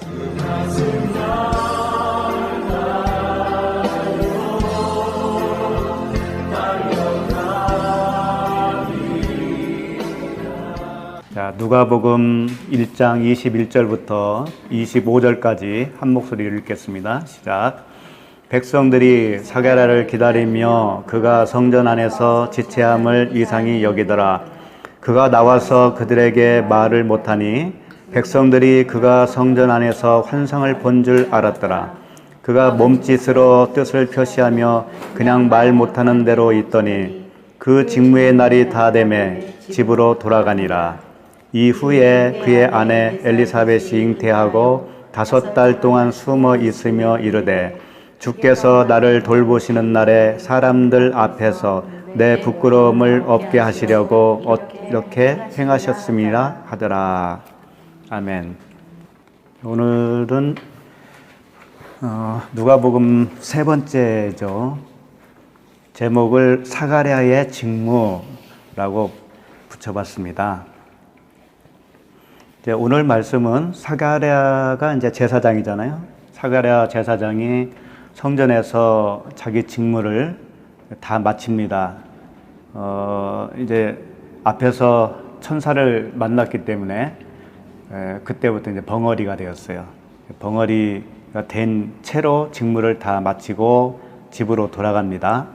자, 누가복음 1장 21절부터 25절까지 한 목소리로 읽겠습니다. 시작. 백성들이 사게라를 기다리며 그가 성전 안에서 지체함을 이상히 여기더라. 그가 나와서 그들에게 말을 못하니 백성들이 그가 성전 안에서 환상을 본 줄 알았더라. 그가 몸짓으로 뜻을 표시하며 그냥 말 못하는 대로 있더니 그 직무의 날이 다 되매 집으로 돌아가니라. 이후에 그의 아내 엘리사벳이 잉태하고 5달 동안 숨어 있으며 이르되 주께서 나를 돌보시는 날에 사람들 앞에서 내 부끄러움을 없게 하시려고 이렇게 행하셨음이라 하더라. 아멘. 오늘은 누가복음 세 번째죠. 제목을 사가랴의 직무라고 붙여봤습니다. 오늘 말씀은 사가랴가 이제 제사장이잖아요. 사가랴 제사장이 성전에서 자기 직무를 다 마칩니다. 이제 앞에서 천사를 만났기 때문에 그때부터 이제 벙어리가 되었어요. 벙어리가 된 채로 직무를 다 마치고 집으로 돌아갑니다.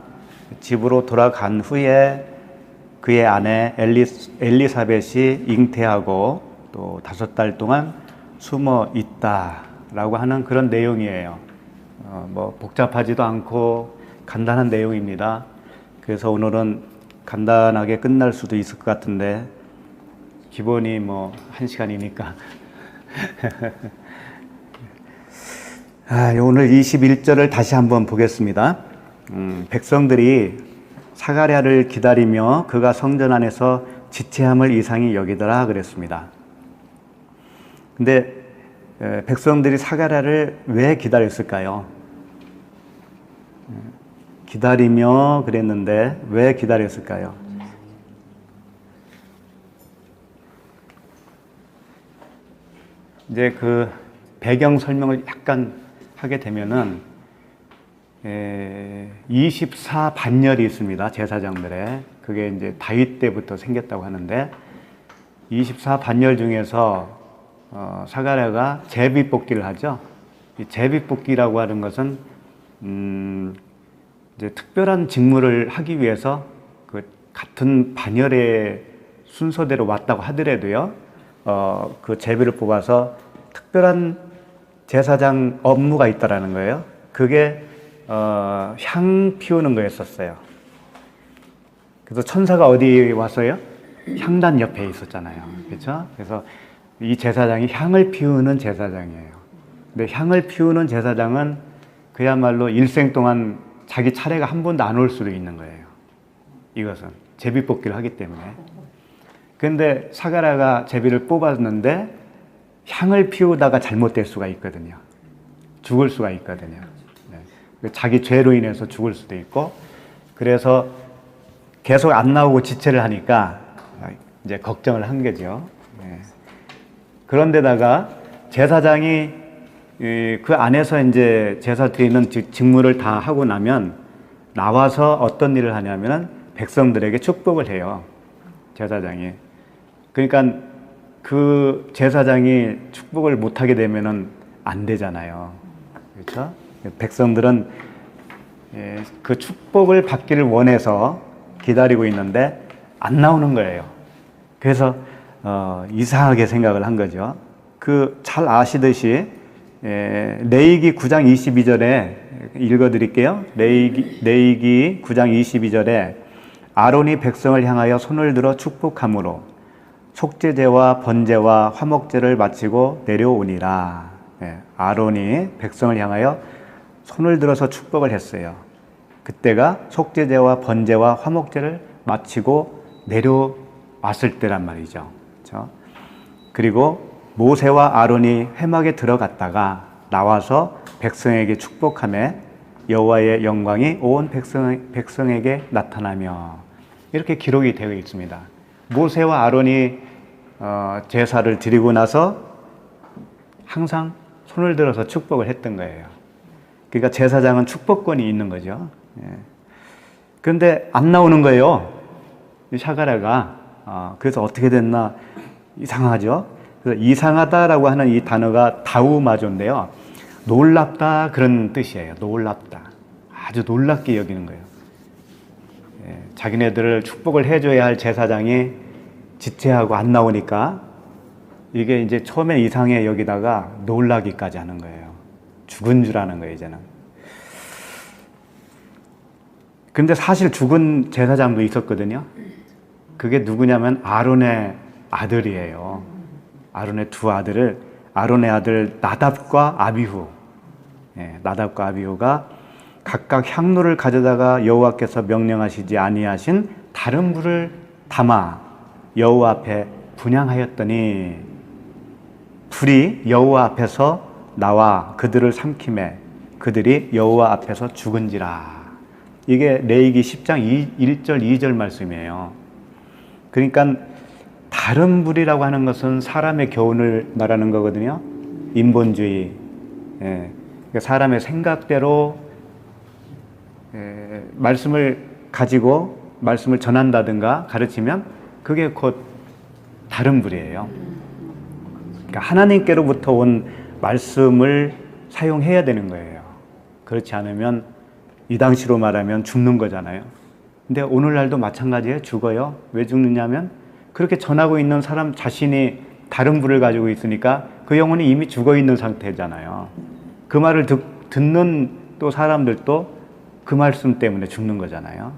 집으로 돌아간 후에 그의 아내 엘리사벳이 잉태하고 또 5달 동안 숨어 있다라고 하는 그런 내용이에요. 뭐 복잡하지도 않고 간단한 내용입니다. 그래서 오늘은 간단하게 끝날 수도 있을 것 같은데 기본이 뭐 1시간이니까 오늘 21절을 다시 한번 보겠습니다. 백성들이 사가랴를 기다리며 그가 성전 안에서 지체함을 이상히 여기더라 그랬습니다. 근데 백성들이 사가랴를 왜 기다렸을까요? 기다리며 그랬는데 왜 기다렸을까요? 이제 그 배경 설명을 약간 하게 되면은 24반열이 있습니다. 제사장들의. 그게 이제 다윗 때부터 생겼다고 하는데 24반열 중에서 사가랴가 제비뽑기를 하죠. 이 제비뽑기라고 하는 것은 이제 특별한 직무를 하기 위해서 그 같은 반열의 순서대로 왔다고 하더라도요, 그 제비를 뽑아서 특별한 제사장 업무가 있다라는 거예요. 그게 향 피우는 거였었어요. 그래서 천사가 어디 왔어요? 향단 옆에 있었잖아요. 그렇죠? 그래서 이 제사장이 향을 피우는 제사장이에요. 근데 향을 피우는 제사장은 그야말로 일생 동안 자기 차례가 한 번도 안 올 수도 있는 거예요. 이것은 제비뽑기를 하기 때문에. 그런데 사가랴가 제비를 뽑았는데 향을 피우다가 잘못될 수가 있거든요. 죽을 수가 있거든요. 네. 자기 죄로 인해서 죽을 수도 있고, 그래서 계속 안 나오고 지체를 하니까 이제 걱정을 한 거죠. 네. 그런데다가 제사장이 그 안에서 이제 제사 드리는 직무를 다 하고 나면 나와서 어떤 일을 하냐면은 백성들에게 축복을 해요. 제사장이. 그러니까 그 제사장이 축복을 못하게 되면은 안 되잖아요. 그렇죠? 백성들은 그 축복을 받기를 원해서 기다리고 있는데 안 나오는 거예요. 그래서 이상하게 생각을 한 거죠. 그 잘 아시듯이 레위기 9장 22절에 읽어드릴게요. 레위기 9장 22절에 아론이 백성을 향하여 손을 들어 축복함으로 속죄제와 번제와 화목제를 마치고 내려오니라. 아론이 백성을 향하여 손을 들어서 축복을 했어요. 그때가 속죄제와 번제와 화목제를 마치고 내려왔을 때란 말이죠. 그렇죠? 그리고 모세와 아론이 회막에 들어갔다가 나와서 백성에게 축복하며 여호와의 영광이 온 백성에게 나타나며 이렇게 기록이 되어 있습니다. 모세와 아론이 제사를 드리고 나서 항상 손을 들어서 축복을 했던 거예요. 그러니까 제사장은 축복권이 있는 거죠. 그런데 안 나오는 거예요. 샤가랴가. 그래서 어떻게 됐나 이상하죠. 그래서 이상하다라고 하는 이 단어가 다우마조인데요. 놀랍다 그런 뜻이에요. 놀랍다. 아주 놀랍게 여기는 거예요. 자기네들을 축복을 해줘야 할 제사장이 지체하고 안 나오니까 이게 이제 처음에 이상해 여기다가 놀라기까지 하는 거예요. 죽은 줄 아는 거예요, 이제는. 근데 사실 죽은 제사장도 있었거든요. 그게 누구냐면 아론의 아들이에요. 아론의 두 아들을, 아론의 아들 나답과 아비후. 나답과 아비후가 각각 향로를 가져다가 여호와께서 명령하시지 아니하신 다른 불을 담아 여호와 앞에 분향하였더니 불이 여호와 앞에서 나와 그들을 삼키매 그들이 여호와 앞에서 죽은지라. 이게 레위기 10장 1절 2절 말씀이에요. 그러니까 다른 불이라고 하는 것은 사람의 교훈을 말하는 거거든요. 인본주의. 그러니까 사람의 생각대로 말씀을 가지고 말씀을 전한다든가 가르치면 그게 곧 다른 불이에요. 그러니까 하나님께로부터 온 말씀을 사용해야 되는 거예요. 그렇지 않으면 이 당시로 말하면 죽는 거잖아요. 근데 오늘날도 마찬가지예요. 죽어요. 왜 죽느냐면 그렇게 전하고 있는 사람 자신이 다른 불을 가지고 있으니까 그 영혼이 이미 죽어 있는 상태잖아요. 그 말을 듣는 또 사람들도 그 말씀 때문에 죽는 거잖아요.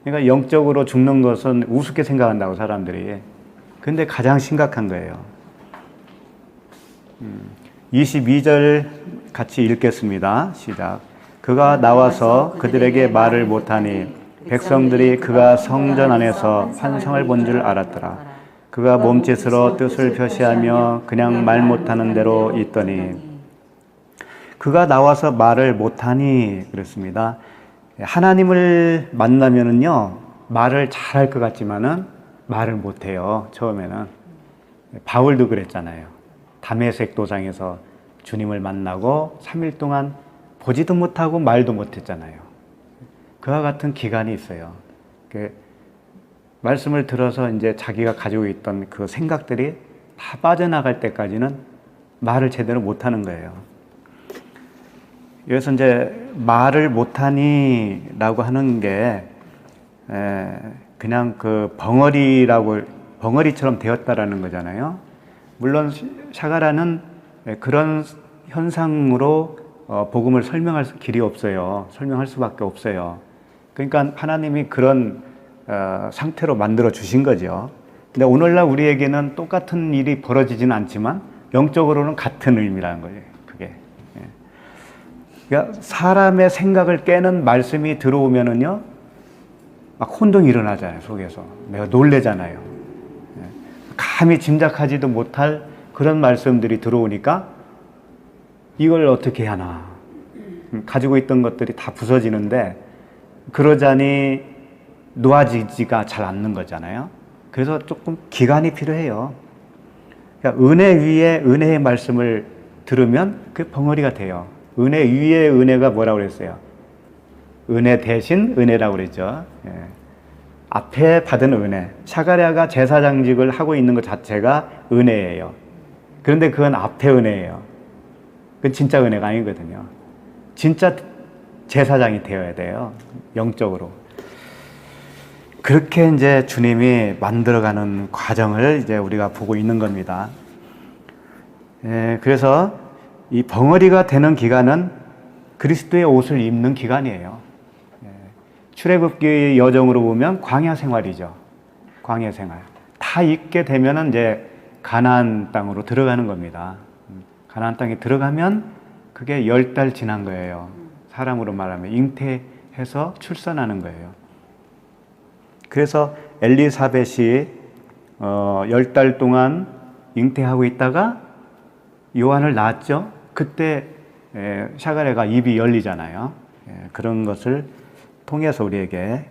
그러니까 영적으로 죽는 것은 우습게 생각한다고 사람들이. 근데 가장 심각한 거예요. 22절 같이 읽겠습니다. 시작. 그가 나와서 그들에게 말을 못하니 백성들이 그가 성전 안에서 환상을 본 줄 알았더라. 그가 몸짓으로 뜻을 표시하며 그냥 말 못하는 대로 있더니 그가 나와서 말을 못하니 그랬습니다. 하나님을 만나면은요 말을 잘할 것 같지만은 말을 못해요. 처음에는 바울도 그랬잖아요. 다메섹 도상에서 주님을 만나고 3일 동안 보지도 못하고 말도 못했잖아요. 그와 같은 기간이 있어요. 그 말씀을 들어서 이제 자기가 가지고 있던 그 생각들이 다 빠져나갈 때까지는 말을 제대로 못하는 거예요. 여기서 이제 말을 못하니라고 하는 게 그냥 그 벙어리처럼 되었다라는 거잖아요. 물론 샤가랴는 그런 현상으로 복음을 설명할 길이 없어요. 설명할 수밖에 없어요. 그러니까 하나님이 그런 상태로 만들어 주신 거죠. 근데 오늘날 우리에게는 똑같은 일이 벌어지지는 않지만 영적으로는 같은 의미라는 거예요. 그게. 그러니까 사람의 생각을 깨는 말씀이 들어오면은요, 막 혼동이 일어나잖아요, 속에서. 내가 놀래잖아요. 감히 짐작하지도 못할 그런 말씀들이 들어오니까 이걸 어떻게 하나. 가지고 있던 것들이 다 부서지는데 그러자니 놓아지지가 잘 않는 거잖아요. 그래서 조금 기간이 필요해요. 그러니까 은혜 위에 은혜의 말씀을 들으면 그 벙어리가 돼요. 은혜 위에 은혜가 뭐라고 그랬어요? 은혜 대신 은혜라고 그랬죠. 앞에 받은 은혜. 샤가랴가 제사장직을 하고 있는 것 자체가 은혜예요. 그런데 그건 앞에 은혜예요. 그건 진짜 은혜가 아니거든요. 진짜 제사장이 되어야 돼요. 영적으로. 그렇게 이제 주님이 만들어가는 과정을 이제 우리가 보고 있는 겁니다. 그래서 이 벙어리가 되는 기간은 그리스도의 옷을 입는 기간이에요. 출애굽기 여정으로 보면 광야 생활이죠. 광야 생활. 다 입게 되면은 이제 가나안 땅으로 들어가는 겁니다. 가나안 땅에 들어가면 그게 10달 지난 거예요. 사람으로 말하면 잉태해서 출산하는 거예요. 그래서 엘리사벳이 10달 동안 잉태하고 있다가 요한을 낳았죠. 그때 샤가랴가 입이 열리잖아요. 그런 것을 통해서 우리에게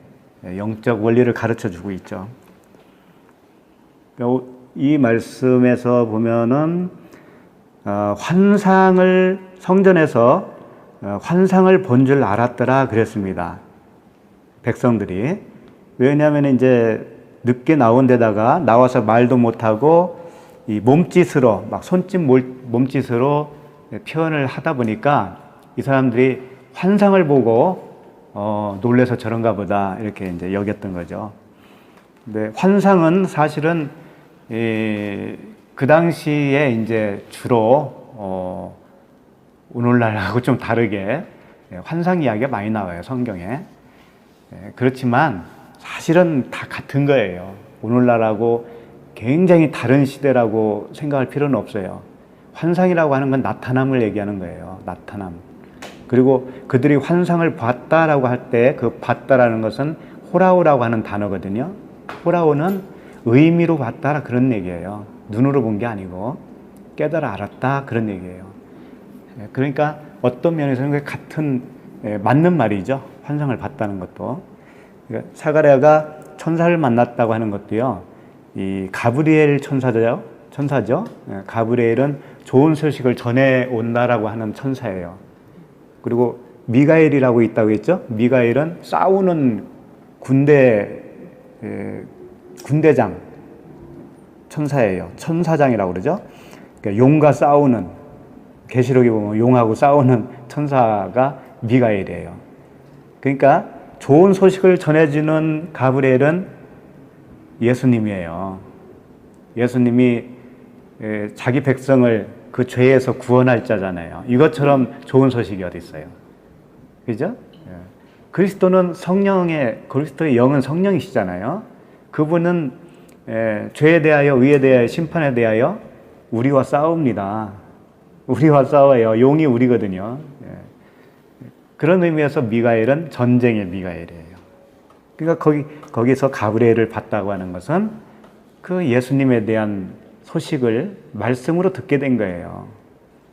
영적 원리를 가르쳐 주고 있죠. 이 말씀에서 보면은 환상을 성전에서 환상을 본 줄 알았더라 그랬습니다. 백성들이. 왜냐하면 이제 늦게 나온 데다가 나와서 말도 못하고 이 몸짓으로 막 손짓 몸짓으로 표현을 하다 보니까 이 사람들이 환상을 보고 놀래서 저런가 보다 이렇게 이제 여겼던 거죠. 근데 환상은 사실은 그 당시에 이제 주로 오늘날하고 좀 다르게 환상 이야기가 많이 나와요, 성경에. 그렇지만 사실은 다 같은 거예요. 오늘날하고 굉장히 다른 시대라고 생각할 필요는 없어요. 환상이라고 하는 건 나타남을 얘기하는 거예요. 나타남. 그리고 그들이 환상을 봤다라고 할 때 그 봤다라는 것은 호라오라고 하는 단어거든요. 호라오는 의미로 봤다 그런 얘기예요. 눈으로 본 게 아니고 깨달아 알았다 그런 얘기예요. 그러니까 어떤 면에서는 같은 맞는 말이죠. 환상을 봤다는 것도. 그러니까 사가랴가 천사를 만났다고 하는 것도요. 이 가브리엘 천사죠. 가브리엘은 좋은 소식을 전해 온다라고 하는 천사예요. 그리고 미가엘이라고 있다고 했죠. 미가엘은 싸우는 군대장 천사예요. 천사장이라고 그러죠. 그러니까 용과 싸우는, 계시록에 보면 용하고 싸우는 천사가 미가엘이에요. 그러니까 좋은 소식을 전해주는 가브리엘은 예수님이에요. 예수님이 자기 백성을 그 죄에서 구원할 자잖아요. 이것처럼 좋은 소식이 어디 있어요? 그죠? 그리스도는 그리스도의 영은 성령이시잖아요. 그분은 죄에 대하여, 의에 대하여, 심판에 대하여 우리와 싸웁니다. 우리와 싸워요. 용이 우리거든요. 그런 의미에서 미가엘은 전쟁의 미가엘이에요. 그러니까 거기서 가브리엘을 봤다고 하는 것은 그 예수님에 대한 소식을 말씀으로 듣게 된 거예요.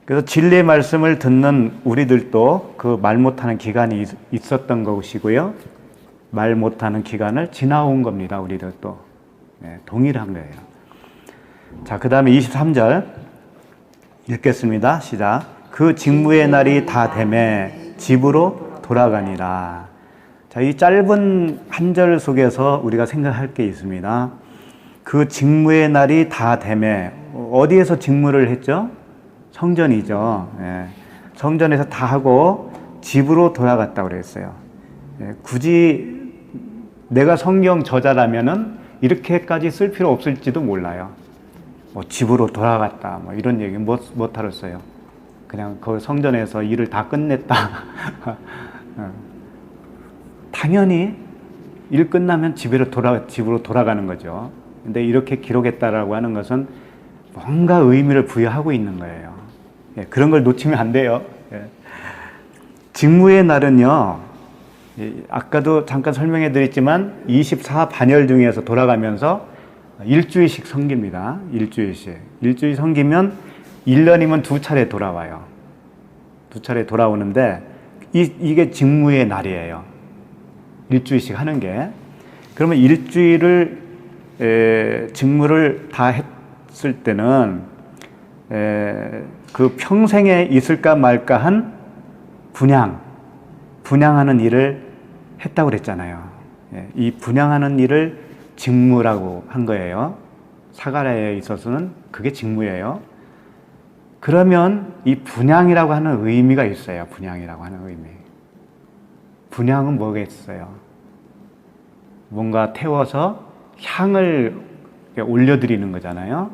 그래서 진리의 말씀을 듣는 우리들도 그 말 못하는 기간이 있었던 것이고요. 말 못하는 기간을 지나온 겁니다. 우리들도. 동일한 거예요. 자, 그 다음에 23절 읽겠습니다. 시작. 그 직무의 날이 다 되매 집으로 돌아가니라. 자, 이 짧은 한 절 속에서 우리가 생각할 게 있습니다. 그 직무의 날이 다 되매, 어디에서 직무를 했죠? 성전이죠. 성전에서 다 하고 집으로 돌아갔다고 그랬어요. 굳이 내가 성경 저자라면은 이렇게까지 쓸 필요 없을지도 몰라요. 뭐 집으로 돌아갔다, 뭐 이런 얘기 못 하겠어요. 그냥 그 성전에서 일을 다 끝냈다. 당연히 일 끝나면 집으로 돌아가는 거죠. 근데 이렇게 기록했다라고 하는 것은 뭔가 의미를 부여하고 있는 거예요. 그런 걸 놓치면 안 돼요. 직무의 날은요, 아까도 잠깐 설명해 드렸지만 24반열 중에서 돌아가면서 일주일씩 섬깁니다. 일주일 섬기면 1년이면 2차례 돌아와요. 2차례 돌아오는데 이게 직무의 날이에요. 일주일씩 하는 게. 그러면 일주일을 직무를 다 했을 때는 그 평생에 있을까 말까 한 분향하는 일을 했다고 그랬잖아요. 이 분향하는 일을 직무라고 한 거예요. 사가랴에 있어서는 그게 직무예요. 그러면 이 분향이라고 하는 의미가 있어요. 분향이라고 하는 의미. 분향은 뭐겠어요? 뭔가 태워서 향을 올려드리는 거잖아요.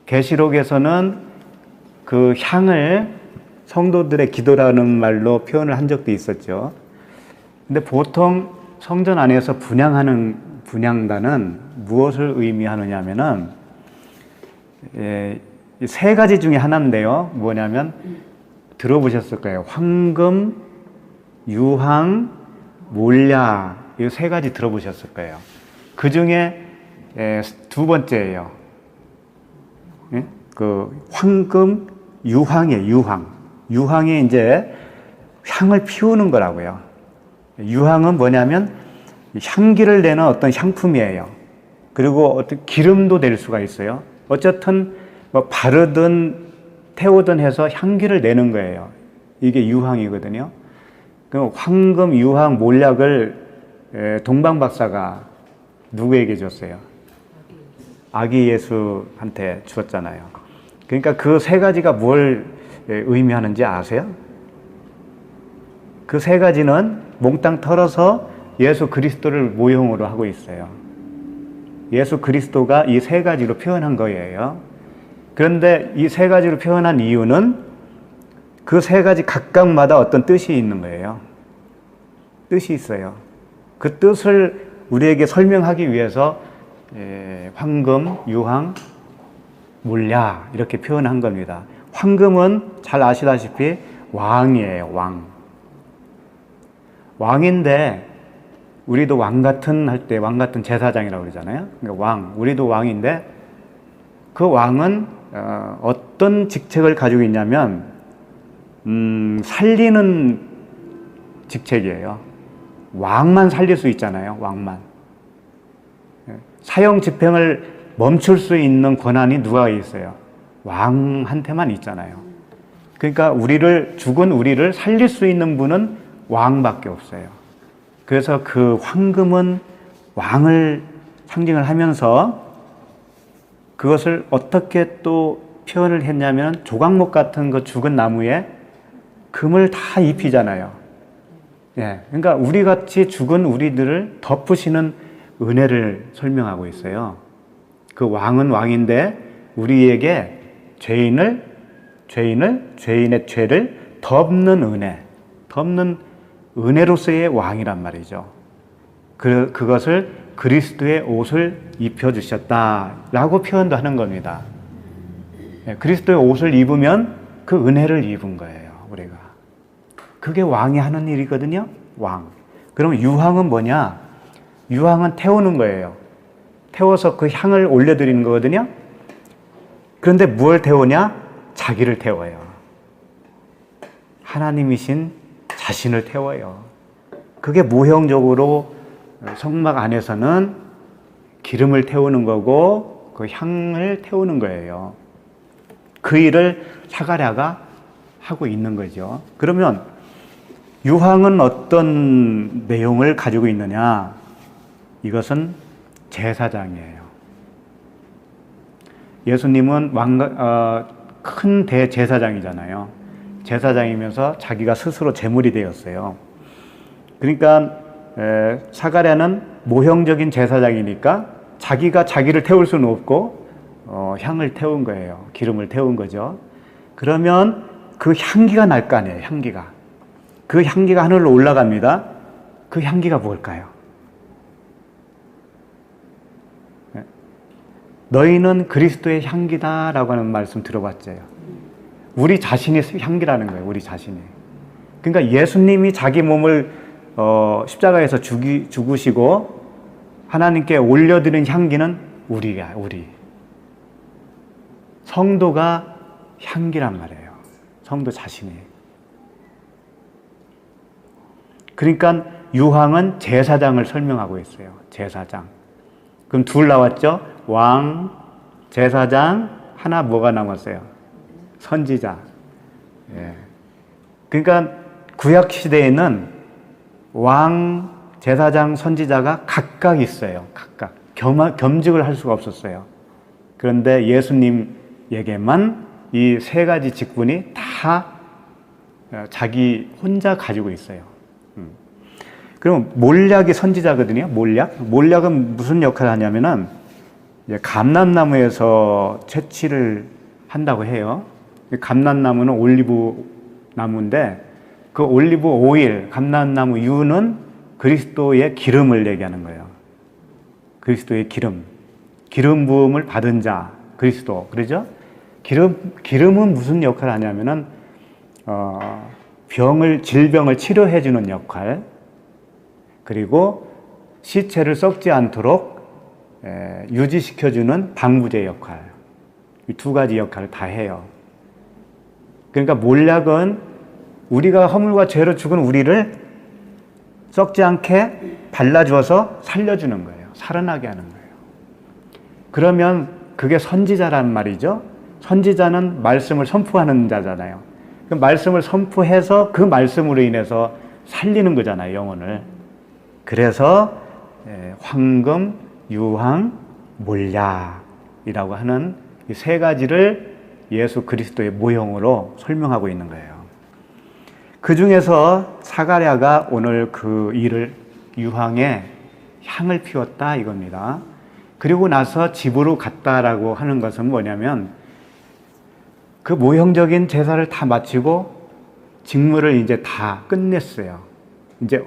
계시록에서는 그 향을 성도들의 기도라는 말로 표현을 한 적도 있었죠. 근데 보통 성전 안에서 분향단은 무엇을 의미하느냐 하면은 세 가지 중에 하나인데요. 뭐냐면 들어보셨을 거예요. 황금, 유황, 몰야, 이 세 가지 들어보셨을 거예요. 그 중에 두 번째예요. 그 황금, 유황이에요. 유황이 이제 향을 피우는 거라고요. 유황은 뭐냐면 향기를 내는 어떤 향품이에요. 그리고 어떤 기름도 될 수가 있어요. 어쨌든 뭐 바르든 태우든 해서 향기를 내는 거예요. 이게 유황이거든요. 그럼 황금, 유황, 몰약을 동방박사가 누구에게 줬어요? 아기 예수한테 주었잖아요. 그러니까 그 세 가지가 뭘 의미하는지 아세요? 그 세 가지는 몽땅 털어서 예수 그리스도를 모형으로 하고 있어요. 예수 그리스도가 이 세 가지로 표현한 거예요. 그런데 이 세 가지로 표현한 이유는 그 세 가지 각각마다 어떤 뜻이 있는 거예요. 뜻이 있어요. 그 뜻을 우리에게 설명하기 위해서 황금, 유황, 몰약 이렇게 표현한 겁니다. 황금은 잘 아시다시피 왕이에요. 왕. 왕인데 우리도 왕 같은 할 때 왕 같은 제사장이라고 그러잖아요. 그러니까 왕, 우리도 왕인데 그 왕은 어떤 직책을 가지고 있냐면 살리는 직책이에요. 왕만 살릴 수 있잖아요. 왕만. 사형 집행을 멈출 수 있는 권한이 누가 있어요? 왕한테만 있잖아요. 그러니까 죽은 우리를 살릴 수 있는 분은 왕밖에 없어요. 그래서 그 황금은 왕을 상징을 하면서 그것을 어떻게 또 표현을 했냐면 조각목 같은 거 죽은 나무에 금을 다 입히잖아요. 예, 그러니까 우리 같이 죽은 우리들을 덮으시는 은혜를 설명하고 있어요. 그 왕은 왕인데 우리에게 죄인의 죄를 덮는 은혜, 덮는 은혜로서의 왕이란 말이죠. 그것을 그리스도의 옷을 입혀주셨다라고 표현도 하는 겁니다. 예, 그리스도의 옷을 입으면 그 은혜를 입은 거예요, 우리가. 그게 왕이 하는 일이거든요, 왕. 그럼 유황은 뭐냐? 유황은 태우는 거예요. 태워서 그 향을 올려드리는 거거든요. 그런데 무엇을 태우냐? 자기를 태워요. 하나님이신 자신을 태워요. 그게 모형적으로 성막 안에서는 기름을 태우는 거고 그 향을 태우는 거예요. 그 일을 사가랴가 하고 있는 거죠. 그러면 유황은 어떤 내용을 가지고 있느냐? 이것은 제사장이에요. 예수님은 큰 대제사장이잖아요. 제사장이면서 자기가 스스로 제물이 되었어요. 그러니까 사가랴는 모형적인 제사장이니까 자기가 자기를 태울 수는 없고 향을 태운 거예요. 기름을 태운 거죠. 그러면 그 향기가 날 거 아니에요. 향기가. 그 향기가 하늘로 올라갑니다. 그 향기가 뭘까요? 너희는 그리스도의 향기다라고 하는 말씀 들어봤죠. 우리 자신이 향기라는 거예요. 우리 자신이. 그러니까 예수님이 자기 몸을 십자가에서 죽으시고 하나님께 올려드린 향기는 우리가, 우리. 성도가 향기란 말이에요. 성도 자신이. 그러니까 유황은 제사장을 설명하고 있어요. 제사장. 그럼 둘 나왔죠? 왕, 제사장, 하나 뭐가 남았어요? 선지자. 예. 그러니까 구약 시대에는 왕, 제사장, 선지자가 각각 있어요. 각각. 겸직을 할 수가 없었어요. 그런데 예수님에게만 이 세 가지 직분이 다 자기 혼자 가지고 있어요. 그럼 몰약이 선지자거든요. 몰약은 무슨 역할을 하냐면은 감람나무에서 채취를 한다고 해요. 감람나무는 올리브 나무인데 그 올리브 오일, 감람나무 유는 그리스도의 기름을 얘기하는 거예요. 그리스도의 기름 부음을 받은 자, 그리스도. 그러죠? 기름은 무슨 역할을 하냐면은 질병을 치료해 주는 역할, 그리고 시체를 썩지 않도록 유지시켜주는 방부제 역할, 이 두 가지 역할을 다 해요. 그러니까 몰약은 우리가 허물과 죄로 죽은 우리를 썩지 않게 발라주어서 살려주는 거예요. 살아나게 하는 거예요. 그러면 그게 선지자란 말이죠. 선지자는 말씀을 선포하는 자잖아요. 그 말씀을 선포해서 그 말씀으로 인해서 살리는 거잖아요, 영혼을. 그래서 황금, 유황, 몰약이라고 하는 이 세 가지를 예수 그리스도의 모형으로 설명하고 있는 거예요. 그 중에서 사가랴가 오늘 그 일을 유황에 향을 피웠다 이겁니다. 그리고 나서 집으로 갔다라고 하는 것은 뭐냐면 그 모형적인 제사를 다 마치고 직무를 이제 다 끝냈어요. 이제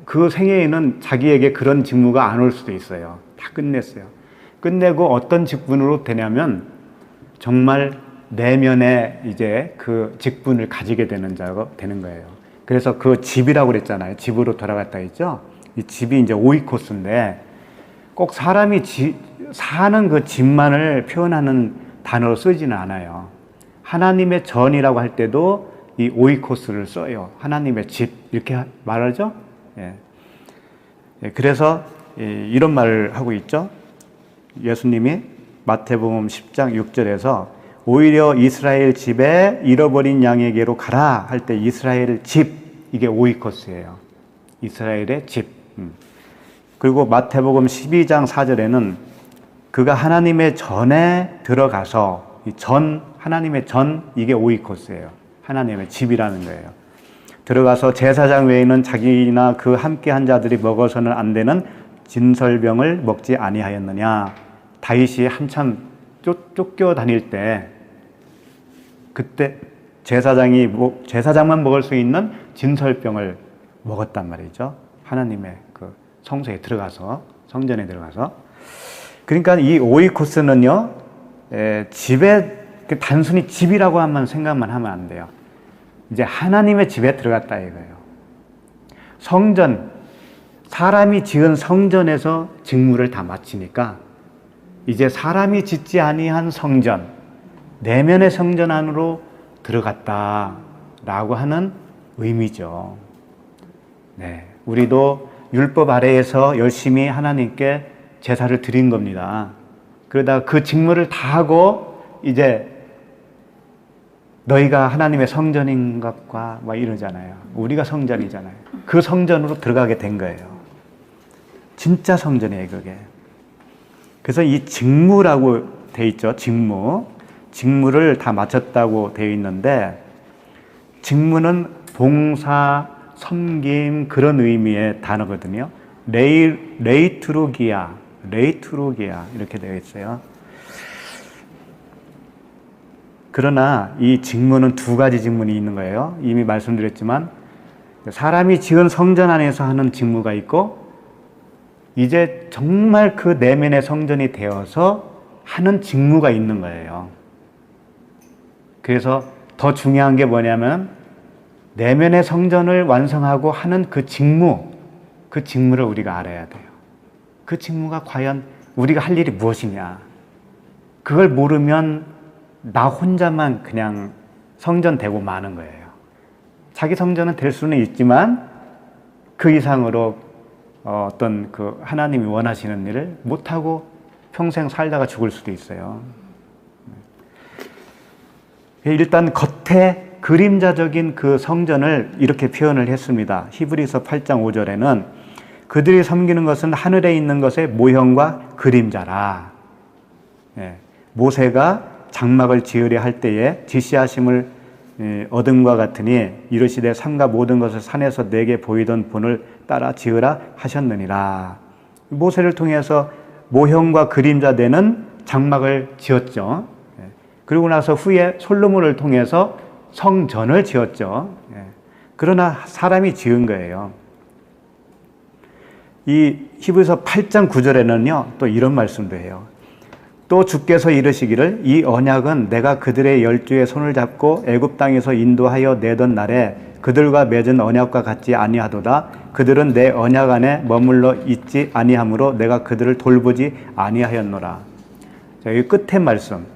그 생애에는 자기에게 그런 직무가 안 올 수도 있어요. 다 끝냈어요. 끝내고 어떤 직분으로 되냐면 정말 내면에 이제 그 직분을 가지게 되는 자가 되는 거예요. 그래서 그 집이라고 그랬잖아요. 집으로 돌아갔다 했죠. 이 집이 이제 오이코스인데 꼭 사람이 사는 그 집만을 표현하는 단어로 쓰지는 않아요. 하나님의 전이라고 할 때도 이 오이코스를 써요. 하나님의 집 이렇게 말하죠. 예. 그래서 이런 말을 하고 있죠. 예수님이 마태복음 10장 6절에서 오히려 이스라엘 집에 잃어버린 양에게로 가라 할 때 이스라엘 집 이게 오이코스예요. 이스라엘의 집. 그리고 마태복음 12장 4절에는 그가 하나님의 전에 들어가서 이 하나님의 전 이게 오이코스예요. 하나님의 집이라는 거예요. 들어가서 제사장 외에는 자기나 그 함께 한 자들이 먹어서는 안 되는 진설병을 먹지 아니하였느냐. 다윗이 한참 쫓겨 다닐 때 그때 제사장만 먹을 수 있는 진설병을 먹었단 말이죠. 하나님의 그 성소에 들어가서, 성전에 들어가서. 그러니까 이 오이코스는요, 집에 단순히 집이라고 생각만 하면 안 돼요. 이제 하나님의 집에 들어갔다 이거예요. 성전, 사람이 지은 성전에서 직무를 다 마치니까 이제 사람이 짓지 아니한 성전, 내면의 성전 안으로 들어갔다라고 하는 의미죠. 네, 우리도 율법 아래에서 열심히 하나님께 제사를 드린 겁니다. 그러다 그 직무를 다 하고 이제 너희가 하나님의 성전인 것과 막 이러잖아요. 우리가 성전이잖아요. 그 성전으로 들어가게 된 거예요. 진짜 성전이에요, 그게. 그래서 이 직무라고 돼 있죠. 직무를 다 마쳤다고 되어 있는데 직무는 봉사, 섬김 그런 의미의 단어거든요. 레이투로기아 이렇게 되어 있어요. 그러나 이 직무는 두 가지 직무이 있는 거예요. 이미 말씀드렸지만 사람이 지은 성전 안에서 하는 직무가 있고 이제 정말 그 내면의 성전이 되어서 하는 직무가 있는 거예요. 그래서 더 중요한 게 뭐냐면 내면의 성전을 완성하고 하는 그 직무를 우리가 알아야 돼요. 그 직무가 과연 우리가 할 일이 무엇이냐. 그걸 모르면 나 혼자만 그냥 성전 되고 마는 거예요. 자기 성전은 될 수는 있지만 그 이상으로 어떤 그 하나님이 원하시는 일을 못하고 평생 살다가 죽을 수도 있어요. 일단 겉에 그림자적인 그 성전을 이렇게 표현을 했습니다. 히브리서 8장 5절에는 그들이 섬기는 것은 하늘에 있는 것의 모형과 그림자라. 모세가 장막을 지으려 할 때에 지시하심을 얻음과 같으니 이르시되 삼가 모든 것을 산에서 내게 보이던 본을 따라 지으라 하셨느니라. 모세를 통해서 모형과 그림자 되는 장막을 지었죠. 그리고 나서 후에 솔로몬을 통해서 성전을 지었죠. 그러나 사람이 지은 거예요. 이 히브리서 8장 9절에는요 또 이런 말씀도 해요. 또 주께서 이르시기를 이 언약은 내가 그들의 열조의 손을 잡고 애굽 땅에서 인도하여 내던 날에 그들과 맺은 언약과 같지 아니하도다. 그들은 내 언약 안에 머물러 있지 아니하므로 내가 그들을 돌보지 아니하였노라. 자, 여기 끝에 말씀.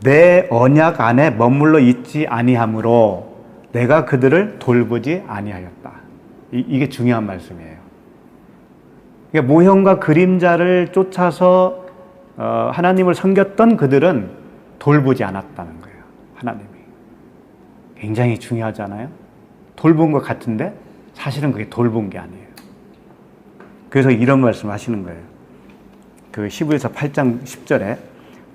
내 언약 안에 머물러 있지 아니하므로 내가 그들을 돌보지 아니하였다. 이게 중요한 말씀이에요. 그러니까 모형과 그림자를 쫓아서 하나님을 섬겼던 그들은 돌보지 않았다는 거예요. 하나님이. 굉장히 중요하잖아요. 돌본 것 같은데 사실은 그게 돌본 게 아니에요. 그래서 이런 말씀을 하시는 거예요. 그 히브리서 8장 10절에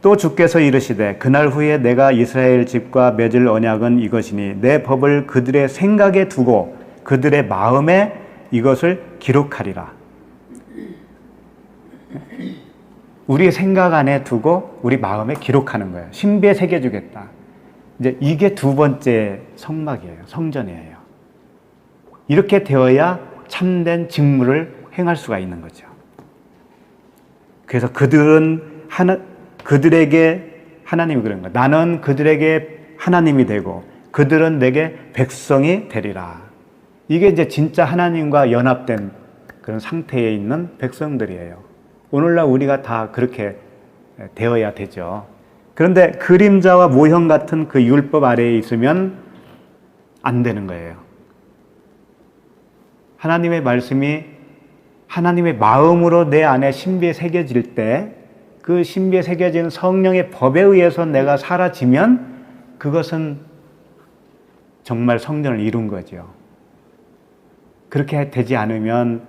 또 주께서 이르시되 그날 후에 내가 이스라엘 집과 맺을 언약은 이것이니 내 법을 그들의 생각에 두고 그들의 마음에 이것을 기록하리라. 우리의 생각 안에 두고 우리 마음에 기록하는 거예요. 신비에 새겨주겠다. 이제 이게 두 번째 성막이에요. 성전이에요. 이렇게 되어야 참된 직무를 행할 수가 있는 거죠. 그래서 그들에게 하나님이 그런 거예요. 나는 그들에게 하나님이 되고 그들은 내게 백성이 되리라. 이게 이제 진짜 하나님과 연합된 그런 상태에 있는 백성들이에요. 오늘날 우리가 다 그렇게 되어야 되죠. 그런데 그림자와 모형 같은 그 율법 아래에 있으면 안 되는 거예요. 하나님의 말씀이 하나님의 마음으로 내 안에 신비에 새겨질 때 그 신비에 새겨진 성령의 법에 의해서 내가 사라지면 그것은 정말 성전을 이룬 거죠. 그렇게 되지 않으면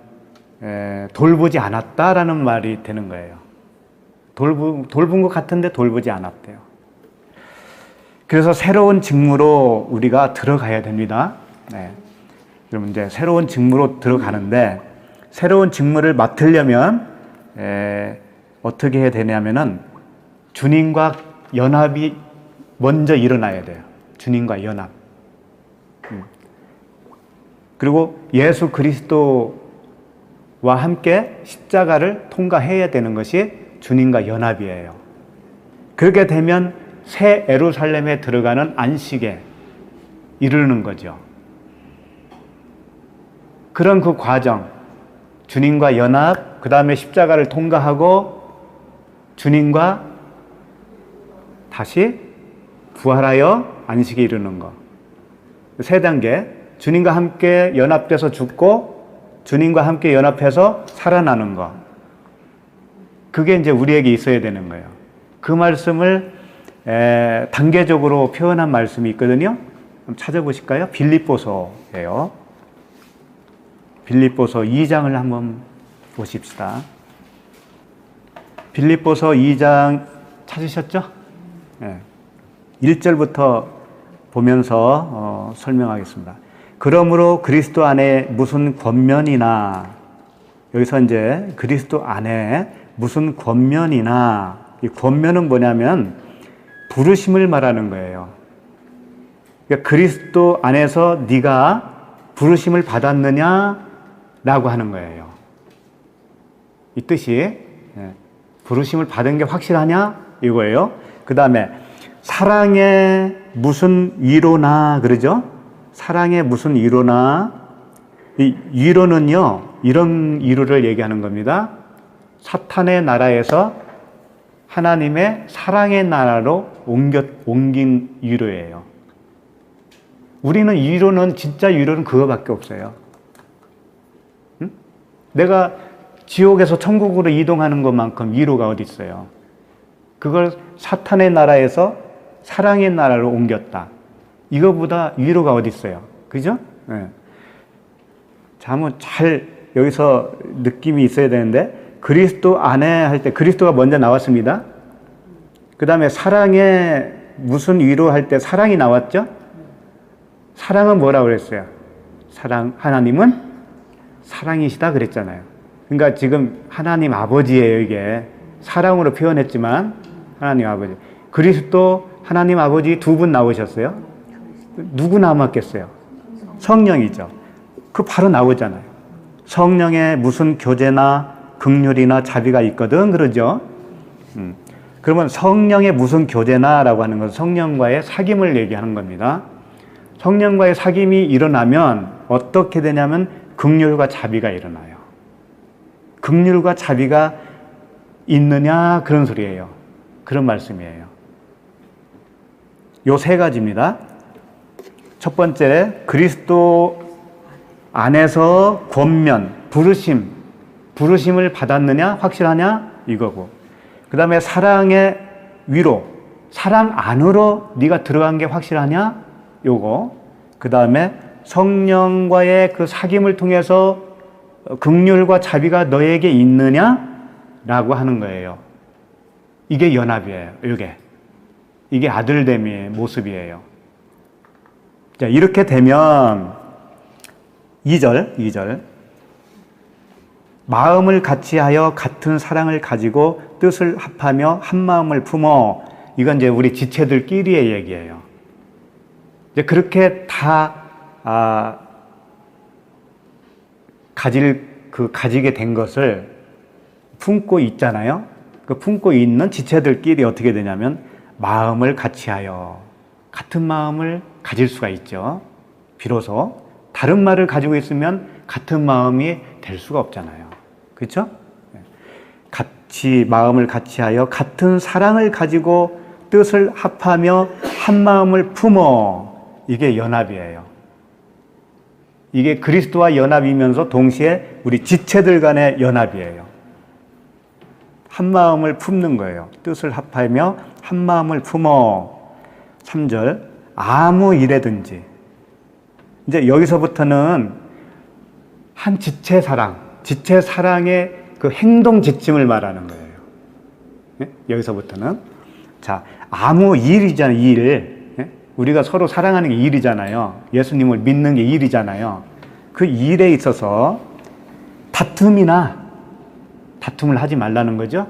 돌보지 않았다라는 말이 되는 거예요. 돌본 것 같은데 돌보지 않았대요. 그래서 새로운 직무로 우리가 들어가야 됩니다. 네. 그럼 이제 새로운 직무로 들어가는데 새로운 직무를 맡으려면 어떻게 해야 되냐면은 주님과 연합이 먼저 일어나야 돼요. 주님과 연합. 그리고 예수 그리스도와 함께 십자가를 통과해야 되는 것이 주님과 연합이에요. 그렇게 되면 새 예루살렘에 들어가는 안식에 이르는 거죠. 그런 그 과정, 주님과 연합, 그 다음에 십자가를 통과하고 주님과 다시 부활하여 안식에 이르는 것. 세 단계, 주님과 함께 연합돼서 죽고 주님과 함께 연합해서 살아나는 것. 그게 이제 우리에게 있어야 되는 거예요. 그 말씀을 단계적으로 표현한 말씀이 있거든요. 한번 찾아보실까요? 빌립보서예요. 빌립보서 2장을 한번 보십시다. 빌립보서 2장 찾으셨죠? 네. 1절부터 보면서 설명하겠습니다. 그러므로 그리스도 안에 무슨 권면이나, 여기서 이제 그리스도 안에 무슨 권면이나, 이 권면은 뭐냐면 부르심을 말하는 거예요. 그러니까 그리스도 안에서 네가 부르심을 받았느냐라고 하는 거예요. 이 뜻이 부르심을 받은 게 확실하냐 이거예요. 그 다음에 사랑의 무슨 위로나 그러죠? 사랑의 무슨 위로나, 이 위로는요 이런 위로를 얘기하는 겁니다. 사탄의 나라에서 하나님의 사랑의 나라로 옮긴 위로예요. 우리는 위로는, 진짜 위로는 그거밖에 없어요. 응? 내가 지옥에서 천국으로 이동하는 것만큼 위로가 어디 있어요? 그걸 사탄의 나라에서 사랑의 나라로 옮겼다. 이거보다 위로가 어디 있어요? 그죠? 네. 자, 한번 잘 여기서 느낌이 있어야 되는데, 그리스도 안에 할 때 그리스도가 먼저 나왔습니다. 그 다음에 사랑의 무슨 위로 할 때 사랑이 나왔죠? 사랑은 뭐라고 그랬어요? 하나님은 사랑이시다 그랬잖아요. 그러니까 지금 하나님 아버지예요, 이게. 사랑으로 표현했지만 하나님 아버지. 그리스도 하나님 아버지 두 분 나오셨어요. 누구 남았겠어요? 성령이죠. 그 바로 나오잖아요. 성령의 무슨 교제나 긍휼이나 자비가 있거든 그러죠. 그러면 성령의 무슨 교제나 라고 하는 것은 성령과의 사귐을 얘기하는 겁니다. 성령과의 사귐이 일어나면 어떻게 되냐면 긍휼과 자비가 일어나요. 긍휼과 자비가 있느냐 그런 소리예요. 그런 말씀이에요. 요 세 가지입니다. 첫 번째, 그리스도 안에서 권면, 부르심을 받았느냐 확실하냐 이거고, 그 다음에 사랑의 위로, 사랑 안으로 네가 들어간 게 확실하냐? 요거. 그 다음에 성령과의 그 사귐을 통해서 긍휼과 자비가 너에게 있느냐? 라고 하는 거예요. 이게 연합이에요. 이게 아들됨의 모습이에요. 자, 이렇게 되면 2절. 마음을 같이하여 같은 사랑을 가지고 뜻을 합하며 한 마음을 품어. 이건 이제 우리 지체들끼리의 얘기예요. 이제 그렇게 다 가지게 된 것을 품고 있잖아요. 그 품고 있는 지체들끼리 어떻게 되냐면 마음을 같이하여 같은 마음을 가질 수가 있죠. 비로소 다른 말을 가지고 있으면 같은 마음이 될 수가 없잖아요. 그렇죠? 같이 마음을 같이하여 같은 사랑을 가지고 뜻을 합하며 한 마음을 품어. 이게 연합이에요. 이게 그리스도와 연합이면서 동시에 우리 지체들 간의 연합이에요. 한 마음을 품는 거예요. 뜻을 합하며 한 마음을 품어. 3절. 아무 일에든지. 이제 여기서부터는 한 지체 사랑의 그 행동 지침을 말하는 거예요. 네? 여기서부터는. 자, 아무 일이잖아요, 일. 네? 우리가 서로 사랑하는 게 일이잖아요. 예수님을 믿는 게 일이잖아요. 그 일에 있어서 다툼을 하지 말라는 거죠.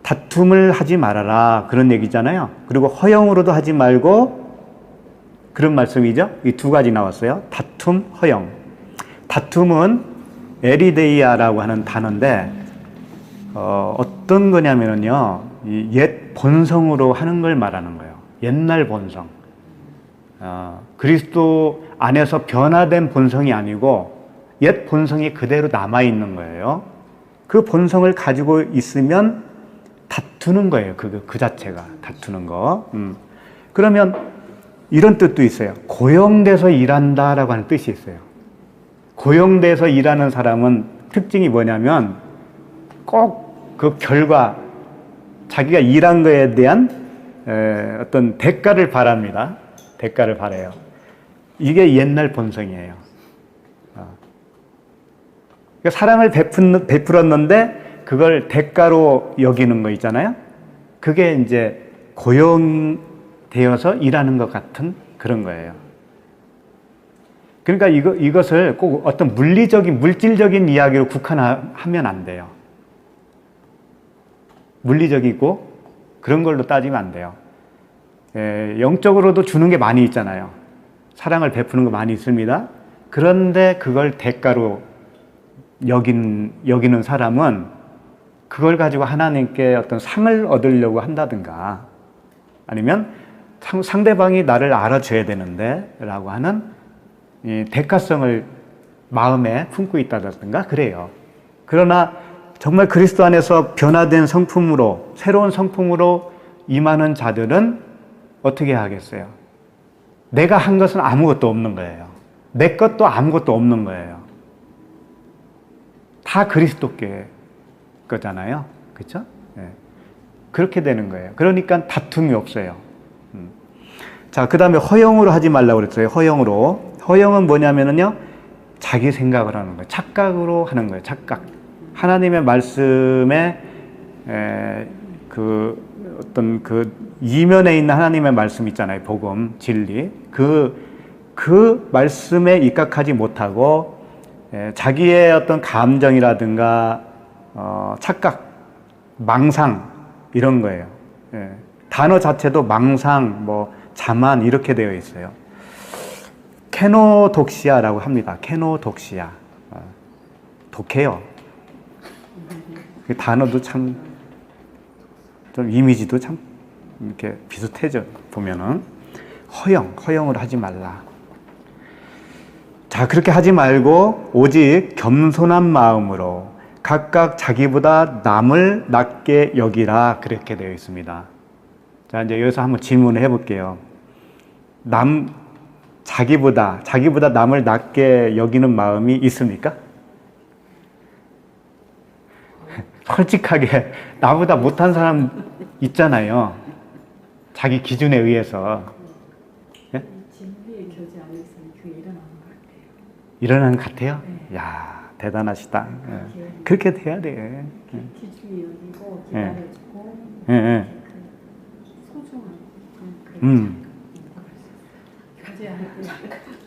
다툼을 하지 말아라. 그런 얘기잖아요. 그리고 허영으로도 하지 말고 그런 말씀이죠. 이 두 가지 나왔어요. 다툼, 허영. 다툼은 에리데이아라고 하는 단어인데 어떤 거냐면요, 옛 본성으로 하는 걸 말하는 거예요. 옛날 본성. 그리스도 안에서 변화된 본성이 아니고 옛 본성이 그대로 남아있는 거예요. 그 본성을 가지고 있으면 다투는 거예요. 그 자체가 다투는 거. 그러면 이런 뜻도 있어요. 고용돼서 일한다라고 하는 뜻이 있어요. 고용돼서 일하는 사람은 특징이 뭐냐면 꼭 그 결과, 자기가 일한 거에 대한 어떤 대가를 바랍니다. 대가를 바라요. 이게 옛날 본성이에요. 그러니까 사랑을 베풀었는데 그걸 대가로 여기는 거 있잖아요. 그게 이제 고용되어서 일하는 것 같은 그런 거예요. 그러니까 이것을 꼭 어떤 물질적인 이야기로 국한하면 안 돼요. 물리적이고 그런 걸로 따지면 안 돼요. 영적으로도 주는 게 많이 있잖아요. 사랑을 베푸는 거 많이 있습니다. 그런데 그걸 대가로 여기는 사람은 그걸 가지고 하나님께 어떤 상을 얻으려고 한다든가 아니면 상대방이 나를 알아줘야 되는데 라고 하는 이 대가성을 마음에 품고 있다든가 그래요. 그러나 정말 그리스도 안에서 변화된 성품으로, 새로운 성품으로 임하는 자들은 어떻게 하겠어요? 내가 한 것은 아무것도 없는 거예요. 내 것도 아무것도 없는 거예요. 다 그리스도께 거잖아요. 그렇죠? 네. 그렇게 되는 거예요. 그러니까 다툼이 없어요. 자, 그 다음에 허영으로 하지 말라고 그랬어요. 허영으로. 허영은 뭐냐면요, 자기 생각을 하는 거예요. 착각으로 하는 거예요. 착각. 하나님의 말씀에 어떤 이면에 있는 하나님의 말씀 있잖아요. 복음, 진리. 그 말씀에 입각하지 못하고 자기의 어떤 감정이라든가 착각, 망상 이런 거예요. 단어 자체도 망상, 자만 이렇게 되어 있어요. 케노독시아라고 합니다. 케노독시아. 독해요. 그 단어도 참, 좀 이미지도 참 이렇게 비슷해져 보면은. 허영을 하지 말라. 자, 그렇게 하지 말고 오직 겸손한 마음으로 각각 자기보다 남을 낮게 여기라. 그렇게 되어 있습니다. 자, 이제 여기서 한번 질문을 해볼게요. 자기보다 남을 낮게 여기는 마음이 있습니까? 솔직하게 나보다 못한 사람 있잖아요. 자기 기준에 의해서. 예? 진리의 교제 안에서 그게 일어나는 것 같아요. 일어나는 것 같아요? 네. 야 대단하시다. 예. 그렇게 그렇게 돼야 돼. 예. 기준이 여기고 예. 기다려주고 예, 예. 그 소중한 그런 교제 안에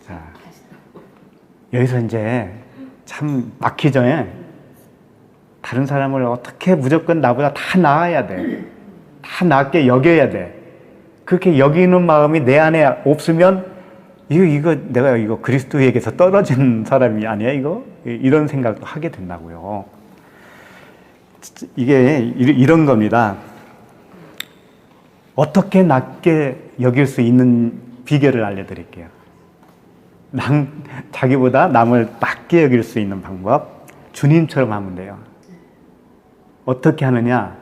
자, 여기서 이제 참 막기 전에 다른 사람을 어떻게 무조건 나보다 다 나아야 돼. 다 낫게 여겨야 돼. 그렇게 여기는 마음이 내 안에 없으면 이거 내가 이거 그리스도에게서 떨어진 사람이 아니야 이거? 이런 생각도 하게 된다고요. 이게 이런 겁니다. 어떻게 낮게 여길 수 있는 비결을 알려드릴게요. 자기보다 남을 낮게 여길 수 있는 방법, 주님처럼 하면 돼요. 어떻게 하느냐?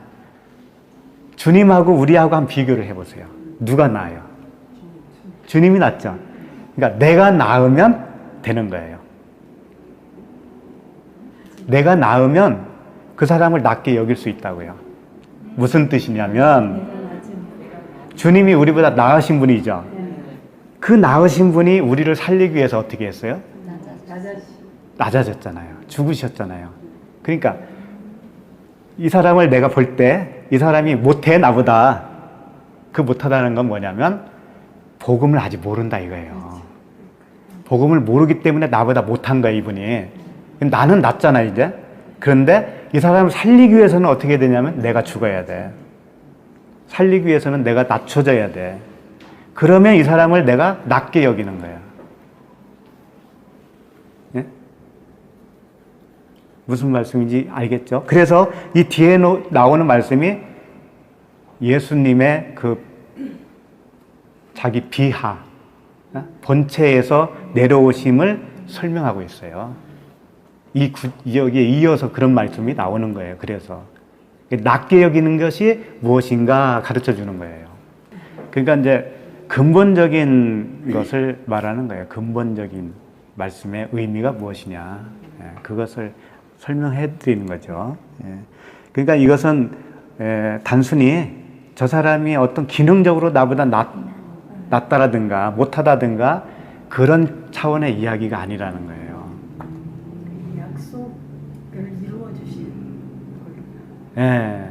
주님하고 우리하고 한 비교를 해보세요. 누가 나아요? 주님이 낫죠? 그러니까 내가 나으면 되는 거예요. 내가 나으면 그 사람을 낮게 여길 수 있다고요. 무슨 뜻이냐면 주님이 우리보다 나으신 분이죠. 그 나으신 분이 우리를 살리기 위해서 어떻게 했어요? 낮아졌잖아요. 죽으셨잖아요. 그러니까 이 사람을 내가 볼 때 이 사람이 못해 나보다. 그 못하다는 건 뭐냐면 복음을 아직 모른다 이거예요. 복음을 모르기 때문에 나보다 못한 거야 이분이. 나는 낫잖아 이제. 그런데 이 사람을 살리기 위해서는 어떻게 되냐면 내가 죽어야 돼. 살리기 위해서는 내가 낮춰져야 돼. 그러면 이 사람을 내가 낮게 여기는 거야. 예? 무슨 말씀인지 알겠죠? 그래서 이 뒤에 나오는 말씀이 예수님의 그 자기 비하, 본체에서 내려오심을 설명하고 있어요. 여기에 이어서 그런 말씀이 나오는 거예요. 그래서 낮게 여기는 것이 무엇인가 가르쳐 주는 거예요. 그러니까 이제 근본적인 것을 말하는 거예요. 근본적인 말씀의 의미가 무엇이냐. 그것을 설명해 드리는 거죠. 그러니까 이것은 단순히 저 사람이 어떤 기능적으로 나보다 낫다라든가 못하다든가 그런 차원의 이야기가 아니라는 거예요. 약속을 이루어 주신 걸로. 예.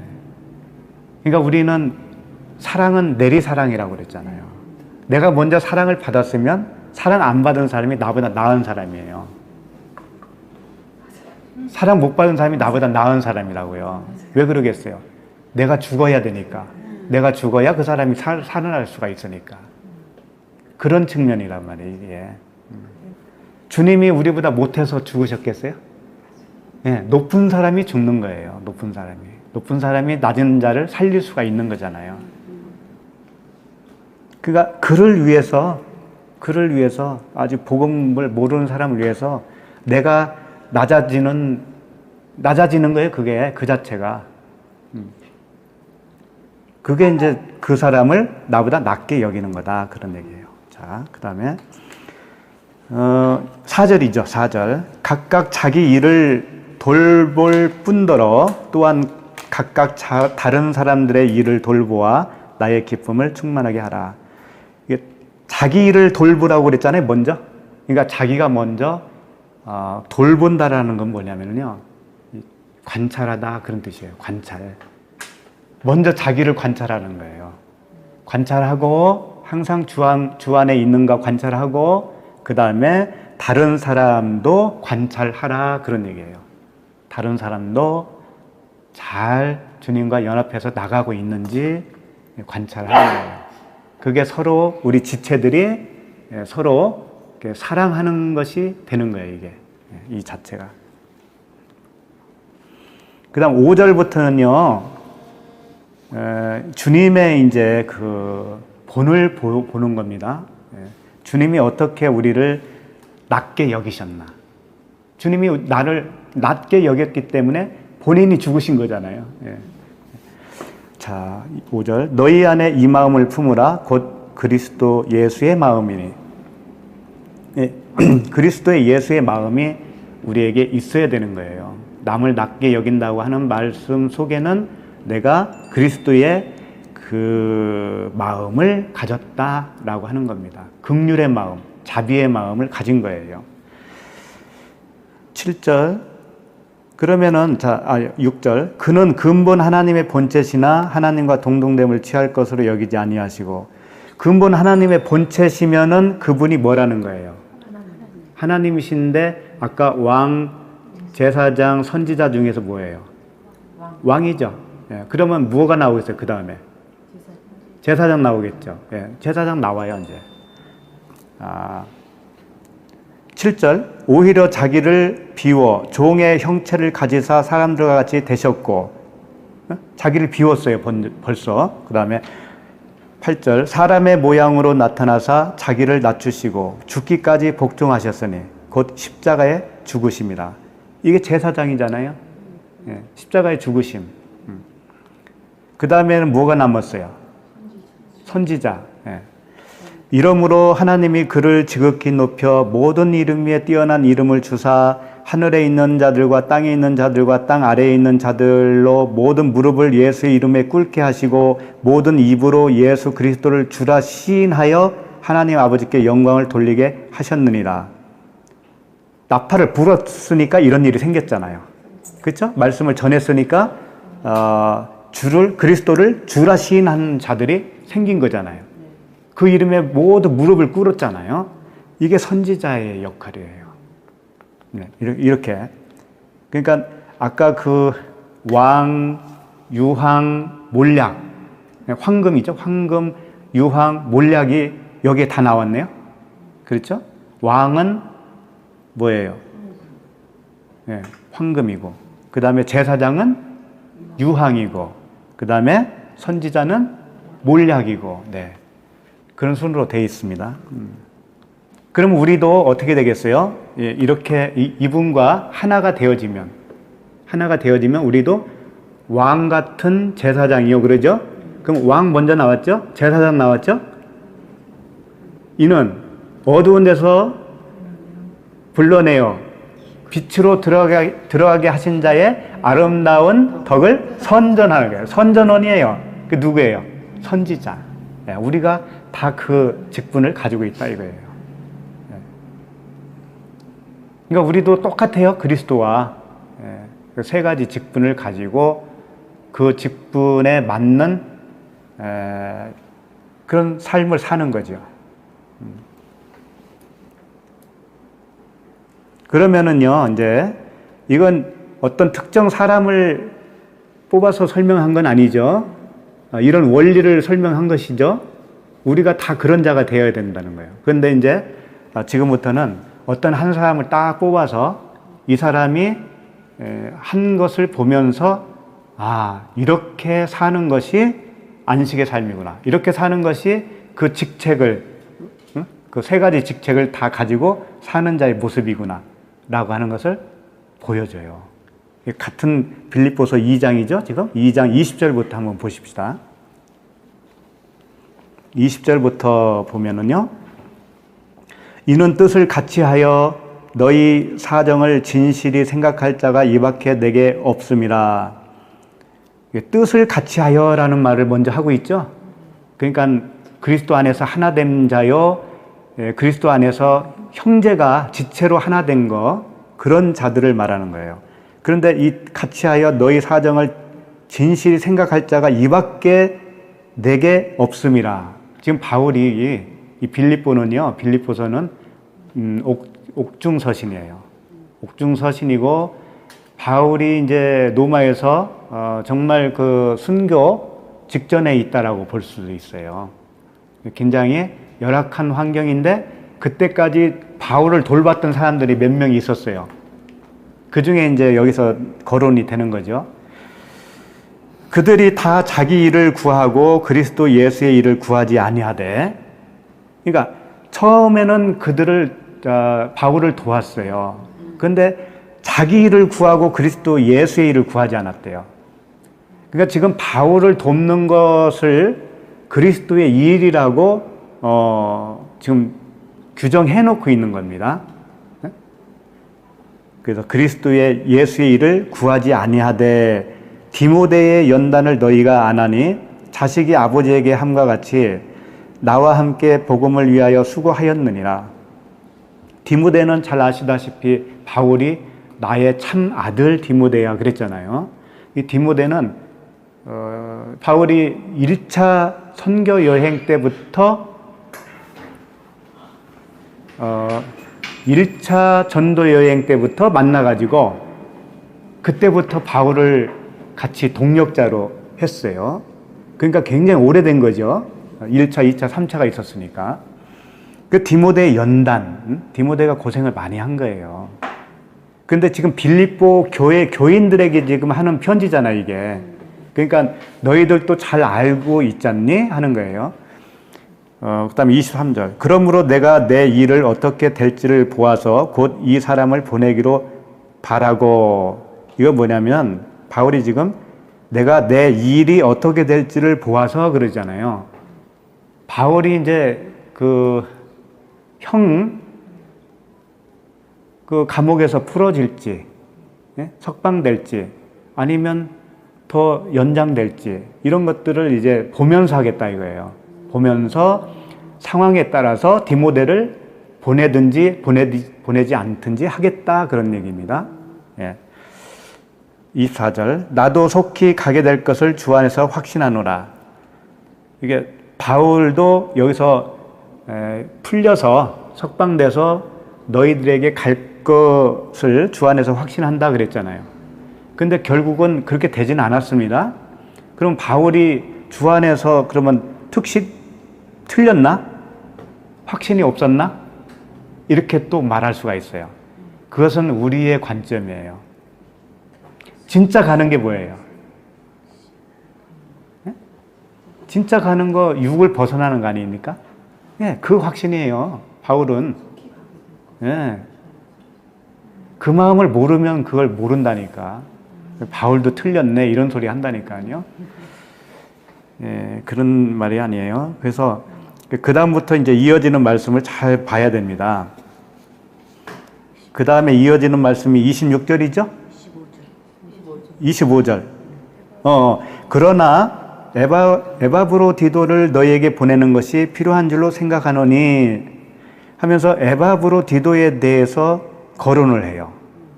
그러니까 우리는 사랑은 내리사랑이라고 그랬잖아요. 내가 먼저 사랑을 받았으면 사랑 안 받은 사람이 나보다 나은 사람이에요. 사랑 못 받은 사람이 나보다 나은 사람이라고요. 왜 그러겠어요? 내가 죽어야 되니까. 내가 죽어야 그 사람이 살아날 수가 있으니까. 그런 측면이란 말이에요. 이게. 주님이 우리보다 못해서 죽으셨겠어요? 네, 높은 사람이 죽는 거예요. 높은 사람이. 높은 사람이 낮은 자를 살릴 수가 있는 거잖아요. 그러니까 그를 위해서 아직 복음을 모르는 사람을 위해서 내가 낮아지는 거예요. 그게 그 자체가. 그게 이제 그 사람을 나보다 낮게 여기는 거다. 그런 얘기예요. 자, 그 다음에 4절이죠. 4절. 각각 자기 일을 돌볼 뿐더러 또한 각각 다른 사람들의 일을 돌보아 나의 기쁨을 충만하게 하라. 이게 자기 일을 돌보라고 그랬잖아요. 먼저. 그러니까 자기가 먼저 돌본다라는 건 뭐냐면요. 관찰하다 그런 뜻이에요. 관찰. 먼저 자기를 관찰하는 거예요. 관찰하고 항상 주 안에 있는가 관찰하고 그 다음에 다른 사람도 관찰하라 그런 얘기예요. 다른 사람도 잘 주님과 연합해서 나가고 있는지 관찰하는 거예요. 그게 서로 우리 지체들이 서로 사랑하는 것이 되는 거예요. 이게 이 자체가. 그 다음 5절부터는요. 주님의 이제 그 본을 보는 겁니다. 주님이 어떻게 우리를 낮게 여기셨나. 주님이 나를 낮게 여겼기 때문에 본인이 죽으신 거잖아요. 자, 5절. 너희 안에 이 마음을 품으라. 곧 그리스도 예수의 마음이니. 그리스도의 예수의 마음이 우리에게 있어야 되는 거예요. 남을 낮게 여긴다고 하는 말씀 속에는 내가 그리스도의 그 마음을 가졌다라고 하는 겁니다. 긍휼의 마음, 자비의 마음을 가진 거예요. 7절. 그러면은 6절. 그는 근본 하나님의 본체시나 하나님과 동등됨을 취할 것으로 여기지 아니하시고, 근본 하나님의 본체시면은 그분이 뭐라는 거예요? 하나님이신데 아까 왕, 제사장, 선지자 중에서 뭐예요? 왕이죠. 예, 그러면 무엇가 나오겠어요? 그 다음에 제사장 나오겠죠. 예, 제사장 나와요 이제. 7절. 오히려 자기를 비워 종의 형체를 가지사 사람들과 같이 되셨고, 자기를 비웠어요 벌써. 그 다음에 8절. 사람의 모양으로 나타나사 자기를 낮추시고 죽기까지 복종하셨으니 곧 십자가에 죽으심이라. 이게 제사장이잖아요. 예, 십자가에 죽으심. 그 다음에는 뭐가 남았어요? 선지자. 예. 이러므로 하나님이 그를 지극히 높여 모든 이름 위에 뛰어난 이름을 주사 하늘에 있는 자들과 땅에 있는 자들과 땅 아래에 있는 자들로 모든 무릎을 예수의 이름에 꿇게 하시고 모든 입으로 예수 그리스도를 주라 시인하여 하나님 아버지께 영광을 돌리게 하셨느니라. 나팔을 불었으니까 이런 일이 생겼잖아요. 그렇죠? 말씀을 전했으니까 그리스도를 주라 시인한 자들이 생긴 거잖아요. 그 이름에 모두 무릎을 꿇었잖아요. 이게 선지자의 역할이에요. 네, 이렇게. 그러니까 아까 그 왕, 유황, 몰약, 황금이죠. 황금, 유황, 몰약이 여기에 다 나왔네요. 그렇죠? 왕은 뭐예요? 네, 황금이고, 그 다음에 제사장은 유황이고, 그 다음에 선지자는 몰약이고, 네. 그런 순으로 되어 있습니다. 그럼 우리도 어떻게 되겠어요? 예, 이렇게 이분과 하나가 되어지면 우리도 왕 같은 제사장이요, 그러죠? 그럼 왕 먼저 나왔죠? 제사장 나왔죠? 이는 어두운 데서 불러내어 빛으로 들어가게 하신 자의 아름다운 덕을 선전하는 거예요. 선전원이에요. 그 누구예요? 선지자. 예, 우리가 다 그 직분을 가지고 있다 이거예요. 예. 그러니까 우리도 똑같아요. 그리스도와 그 세 가지 직분을 가지고 그 직분에 맞는 그런 삶을 사는 거죠. 그러면은요, 이제 이건 어떤 특정 사람을 뽑아서 설명한 건 아니죠. 이런 원리를 설명한 것이죠. 우리가 다 그런 자가 되어야 된다는 거예요. 그런데 이제 지금부터는 어떤 한 사람을 딱 뽑아서 이 사람이 한 것을 보면서 이렇게 사는 것이 안식의 삶이구나. 이렇게 사는 것이 그 직책을, 그 세 가지 직책을 다 가지고 사는 자의 모습이구나 라고 하는 것을 보여줘요. 같은 빌립보서 2장이죠. 지금 2장 20절부터 한번 보십시다. 20절부터 보면은요, 이는 뜻을 같이 하여 너희 사정을 진실이 생각할 자가 이밖에 내게 없음이라. 뜻을 같이 하여라는 말을 먼저 하고 있죠. 그러니까 그리스도 안에서 하나 된 자요, 그리스도 안에서 형제가 지체로 하나 된 거, 그런 자들을 말하는 거예요. 그런데 이 같이 하여 너희 사정을 진실이 생각할 자가 이밖에 내게 없음이라. 지금 바울이 이 빌립보서는 옥중서신이에요. 옥중서신이고, 바울이 이제 로마에서 정말 그 순교 직전에 있다라고 볼 수도 있어요. 굉장히 열악한 환경인데 그때까지 바울을 돌봤던 사람들이 몇 명이 있었어요. 그 중에 이제 여기서 거론이 되는 거죠. 그들이 다 자기 일을 구하고 그리스도 예수의 일을 구하지 아니하되, 그러니까 처음에는 바울을 도왔어요. 그런데 자기 일을 구하고 그리스도 예수의 일을 구하지 않았대요. 그러니까 지금 바울을 돕는 것을 그리스도의 일이라고 지금 규정해 놓고 있는 겁니다. 그래서 그리스도의 예수의 일을 구하지 아니하되 디모데의 연단을 너희가 안하니 자식이 아버지에게 함과 같이 나와 함께 복음을 위하여 수고하였느니라. 디모데는 잘 아시다시피 바울이 나의 참 아들 디모데야 그랬잖아요. 이 디모데는 바울이 1차 선교 여행 때부터 1차 전도 여행 때부터 만나가지고 그때부터 바울을 같이 동역자로 했어요. 그러니까 굉장히 오래된 거죠. 1차, 2차, 3차가 있었으니까. 그 디모데의 연단, 디모데가 고생을 많이 한 거예요. 근데 지금 빌립보 교회 교인들에게 지금 하는 편지잖아, 이게. 그러니까 너희들도 잘 알고 있잖니? 하는 거예요. 그 다음에 23절. 그러므로 내가 내 일을 어떻게 될지를 보아서 곧 이 사람을 보내기로 바라고. 이거 뭐냐면 바울이 지금 내가 내 일이 어떻게 될지를 보아서 그러잖아요. 바울이 이제 그 감옥에서 풀어질지, 석방될지, 아니면 더 연장될지, 이런 것들을 이제 보면서 하겠다 이거예요. 보면서 상황에 따라서 디모데를 보내든지 보내지 않든지 하겠다 그런 얘기입니다. 24절. 나도 속히 가게 될 것을 주 안에서 확신하노라. 이게 바울도 여기서 풀려서 석방돼서 너희들에게 갈 것을 주 안에서 확신한다 그랬잖아요. 근데 결국은 그렇게 되진 않았습니다. 그럼 바울이 주 안에서 그러면 틀렸나? 확신이 없었나? 이렇게 또 말할 수가 있어요. 그것은 우리의 관점이에요. 진짜 가는 게 뭐예요? 진짜 가는 거 육을 벗어나는 거 아닙니까? 그 확신이에요. 바울은. 그 마음을 모르면 그걸 모른다니까. 바울도 틀렸네 이런 소리 한다니까요. 그런 말이 아니에요. 그래서 그 다음부터 이제 이어지는 말씀을 잘 봐야 됩니다. 그 다음에 이어지는 말씀이 26절이죠? 25절. 그러나 에바브로디도를 너희에게 보내는 것이 필요한 줄로 생각하노니 하면서 에바브로디도에 대해서 거론을 해요.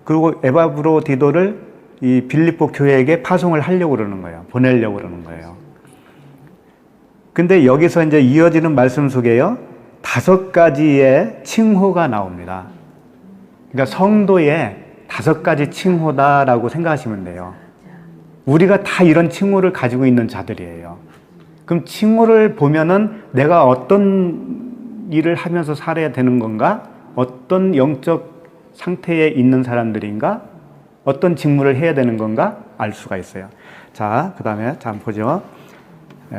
그리고 에바브로디도를 이 빌립보 교회에게 파송을 하려고 그러는 거예요. 보내려고 그러는 거예요. 근데 여기서 이제 이어지는 말씀 속에요, 5가지의 칭호가 나옵니다. 그러니까 성도의 5가지 칭호다라고 생각하시면 돼요. 우리가 다 이런 칭호를 가지고 있는 자들이에요. 그럼 칭호를 보면은 내가 어떤 일을 하면서 살아야 되는 건가? 어떤 영적 상태에 있는 사람들인가? 어떤 직무를 해야 되는 건가? 알 수가 있어요. 자, 그 다음에 한번 보죠.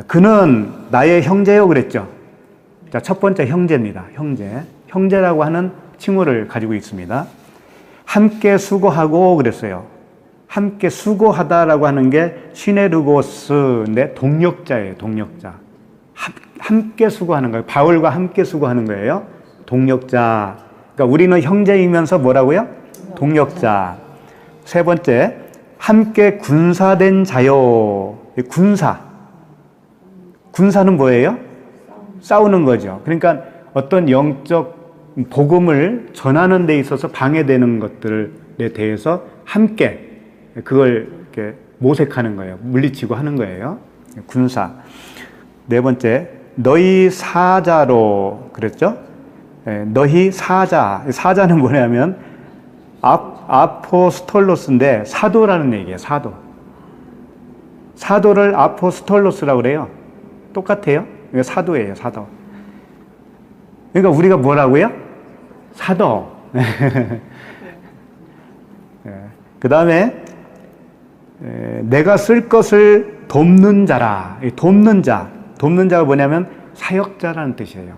그는 나의 형제요 그랬죠. 자, 첫 번째 형제입니다. 형제. 형제라고 하는 칭호를 가지고 있습니다. 함께 수고하고 그랬어요. 함께 수고하다라고 하는 게 시네르고스인데 동력자예요. 동력자. 함께 수고하는 거예요. 바울과 함께 수고하는 거예요. 동력자. 그러니까 우리는 형제이면서 뭐라고요? 동력자. 세 번째, 함께 군사된 자요. 군사. 군사는 뭐예요? 싸우는 거죠. 그러니까 어떤 영적 복음을 전하는 데 있어서 방해되는 것들에 대해서 함께 그걸 이렇게 모색하는 거예요. 물리치고 하는 거예요. 군사. 네 번째, 너희 사자로 그랬죠? 너희 사자. 사자는 뭐냐면 아포스톨로스인데 사도라는 얘기예요. 사도. 사도를 아포스톨로스라고 그래요. 똑같아요. 사도예요. 사도. 그러니까 우리가 뭐라고요? 사도. 그 다음에 내가 쓸 것을 돕는 자라. 돕는 자. 돕는 자가 뭐냐면 사역자라는 뜻이에요.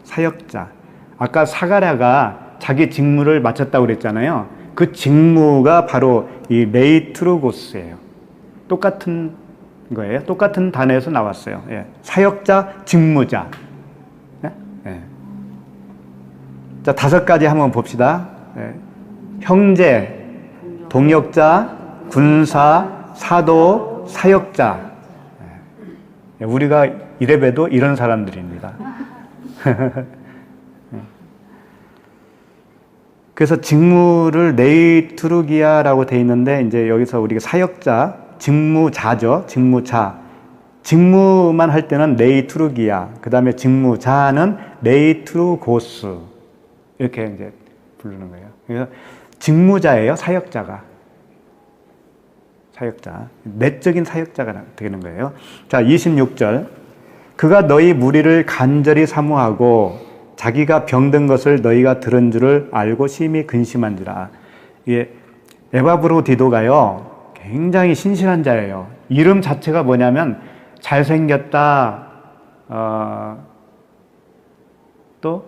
사역자. 아까 사가랴가 자기 직무를 마쳤다고 그랬잖아요. 그 직무가 바로 이 레이트로고스예요. 똑같은 거예요. 똑같은 단어에서 나왔어요. 사역자, 직무자. 자, 5가지 한번 봅시다. 형제, 동역자, 군사, 사도, 사역자. 우리가 이래봬도 이런 사람들입니다. 그래서 직무를 네이투르기아라고 돼 있는데 이제 여기서 우리가 사역자, 직무자죠. 직무자. 직무만 할 때는 네이투르기아. 그다음에 직무자는 네이투르고스. 이렇게 이제 부르는 거예요. 그래서 직무자예요. 사역자가. 사역자. 내적인 사역자가 되는 거예요. 자, 26절. 그가 너희 무리를 간절히 사모하고 자기가 병든 것을 너희가 들은 줄을 알고 심히 근심한지라. 이게 에바브로디도가요 굉장히 신실한 자예요. 이름 자체가 뭐냐면 잘생겼다. 또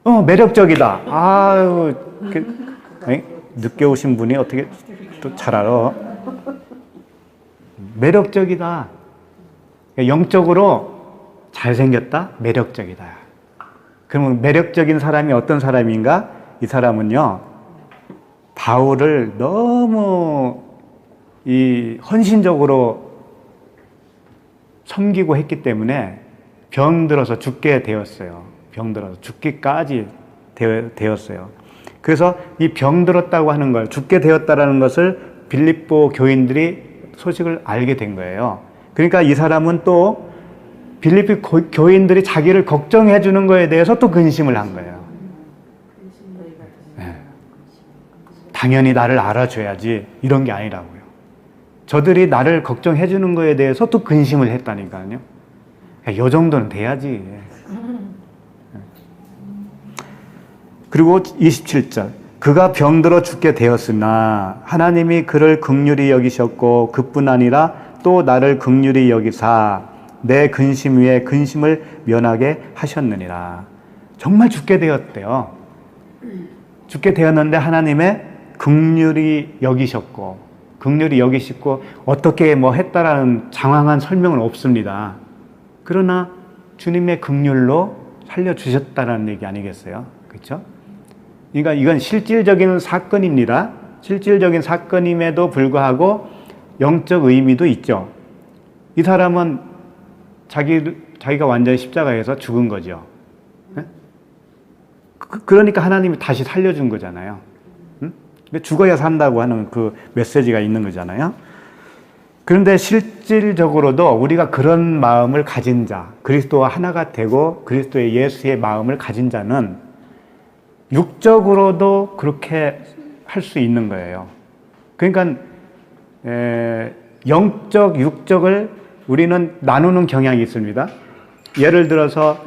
매력적이다. 아유, 늦게 오신 분이 어떻게 또 잘 알아? 매력적이다. 영적으로 잘생겼다, 매력적이다. 그러면 매력적인 사람이 어떤 사람인가? 이 사람은요, 바울을 너무 헌신적으로 섬기고 했기 때문에 병들어서 죽게 되었어요. 병들어서 죽기까지 되었어요. 그래서 이 병들었다고 하는 걸, 죽게 되었다라는 것을 빌립보 교인들이 소식을 알게 된 거예요. 그러니까 이 사람은 또 빌립보 교인들이 자기를 걱정해 주는 거에 대해서 또 근심을 한 거예요. 네. 당연히 나를 알아줘야지 이런 게 아니라고요. 저들이 나를 걱정해 주는 거에 대해서 또 근심을 했다니까요. 이 정도는 돼야지. 그리고 27절. 그가 병들어 죽게 되었으나 하나님이 그를 긍휼히 여기셨고 그뿐 아니라 또 나를 긍휼히 여기사 내 근심 위에 근심을 면하게 하셨느니라. 정말 죽게 되었대요. 죽게 되었는데 하나님의 긍휼히 여기셨고, 긍휼히 여기시고 어떻게 뭐 했다라는 장황한 설명은 없습니다. 그러나 주님의 긍휼로 살려주셨다는 얘기 아니겠어요? 그렇죠? 그러니까 이건 실질적인 사건입니다. 실질적인 사건임에도 불구하고 영적 의미도 있죠. 이 사람은 자기가 완전히 십자가에서 죽은 거죠. 네? 그러니까 하나님이 다시 살려준 거잖아요. 응? 죽어야 산다고 하는 그 메시지가 있는 거잖아요. 그런데 실질적으로도 우리가 그런 마음을 가진 자, 그리스도와 하나가 되고 그리스도의 예수의 마음을 가진 자는 육적으로도 그렇게 할 수 있는 거예요. 그러니까 영적, 육적을 우리는 나누는 경향이 있습니다. 예를 들어서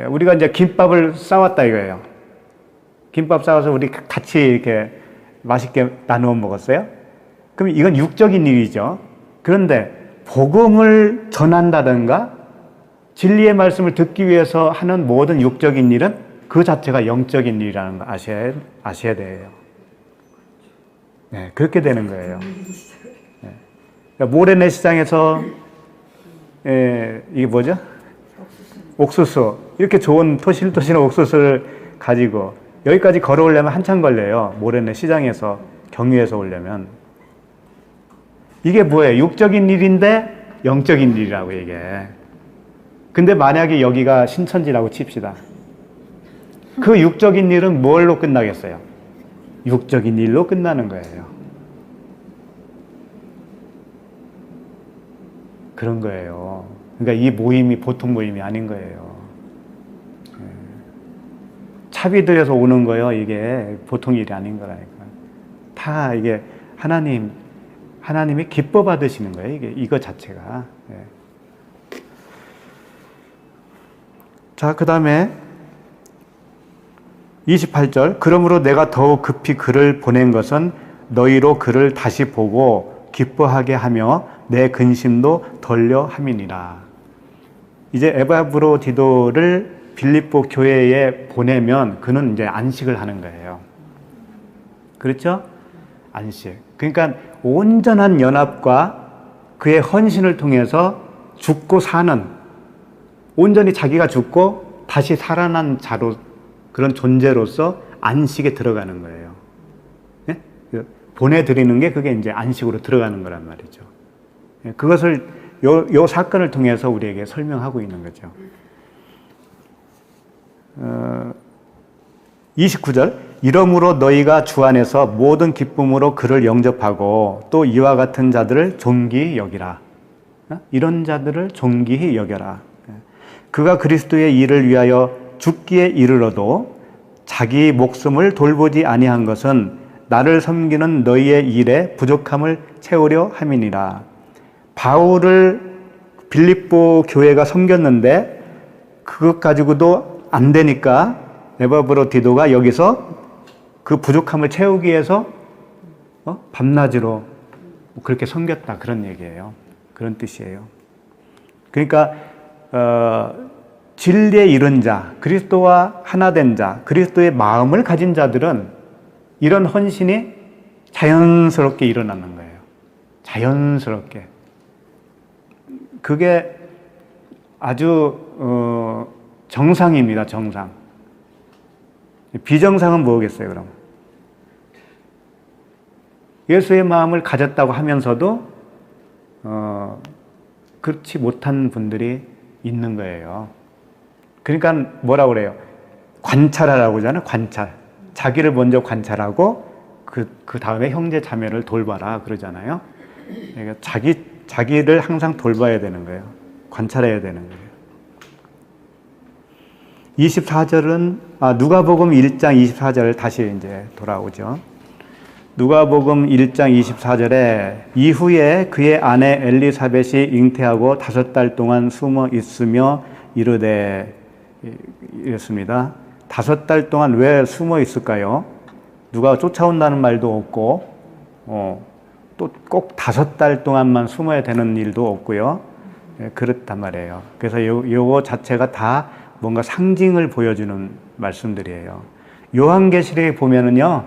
우리가 이제 김밥을 싸왔다 이거예요. 김밥 싸와서 우리 같이 이렇게 맛있게 나누어 먹었어요. 그럼 이건 육적인 일이죠. 그런데 복음을 전한다든가 진리의 말씀을 듣기 위해서 하는 모든 육적인 일은 그 자체가 영적인 일이라는 거 아셔야 돼요. 네, 그렇게 되는 거예요. 모래내 시장에서 이게 뭐죠? 옥수수. 이렇게 좋은 토실토실한 옥수수를 가지고 여기까지 걸어오려면 한참 걸려요. 모래내 시장에서 경유해서 오려면. 이게 뭐예요? 육적인 일인데 영적인 일이라고 이게. 근데 만약에 여기가 신천지라고 칩시다. 그 육적인 일은 뭘로 끝나겠어요? 육적인 일로 끝나는 거예요. 그런 거예요. 그러니까 이 모임이 보통 모임이 아닌 거예요. 차비들에서 오는 거예요. 이게 보통 일이 아닌 거라니까. 다 이게 하나님이 기뻐 받으시는 거예요. 이거 자체가. 자, 그 다음에 28절. 그러므로 내가 더욱 급히 그를 보낸 것은 너희로 그를 다시 보고 기뻐하게 하며 내 근심도 덜려 함이니라. 이제 에바브로디도를 빌립보 교회에 보내면 그는 이제 안식을 하는 거예요. 그렇죠? 안식. 그러니까 온전한 연합과 그의 헌신을 통해서 죽고 사는, 온전히 자기가 죽고 다시 살아난 자로, 그런 존재로서 안식에 들어가는 거예요. 네? 보내드리는 게 그게 이제 안식으로 들어가는 거란 말이죠. 그것을 요 사건을 통해서 우리에게 설명하고 있는 거죠. 29절 이러므로 너희가 주 안에서 모든 기쁨으로 그를 영접하고 또 이와 같은 자들을 존귀히 여기라. 이런 자들을 존귀히 여겨라. 그가 그리스도의 일을 위하여 죽기에 이르러도 자기 목숨을 돌보지 아니한 것은 나를 섬기는 너희의 일에 부족함을 채우려 함이니라. 바울을 빌립보 교회가 섬겼는데 그것 가지고도 안 되니까 에바브로디도가 여기서 그 부족함을 채우기 위해서 밤낮으로 그렇게 섬겼다 그런 얘기예요. 그런 뜻이에요. 그러니까 진리에 이른 자, 그리스도와 하나 된 자, 그리스도의 마음을 가진 자들은 이런 헌신이 자연스럽게 일어나는 거예요. 자연스럽게. 그게 아주 정상입니다. 정상. 비정상은 뭐겠어요, 그럼? 예수의 마음을 가졌다고 하면서도 그렇지 못한 분들이 있는 거예요. 그러니까 뭐라고 그래요? 관찰하라고 하잖아요. 관찰. 자기를 먼저 관찰하고 그 다음에 형제 자매를 돌봐라 그러잖아요. 그러니까 자기를 항상 돌봐야 되는 거예요. 관찰해야 되는 거예요. 24절은 누가복음 1장 24절 다시 이제 돌아오죠. 누가복음 1장 24절에 이후에 그의 아내 엘리사벳이 잉태하고 5달 동안 숨어 있으며 이르되 이랬습니다. 5달 동안 왜 숨어 있을까요? 누가 쫓아온다는 말도 없고 또 꼭 5달 동안만 숨어야 되는 일도 없고요. 그렇단 말이에요. 그래서 요거 자체가 다 뭔가 상징을 보여주는 말씀들이에요. 요한계시록에 보면은요,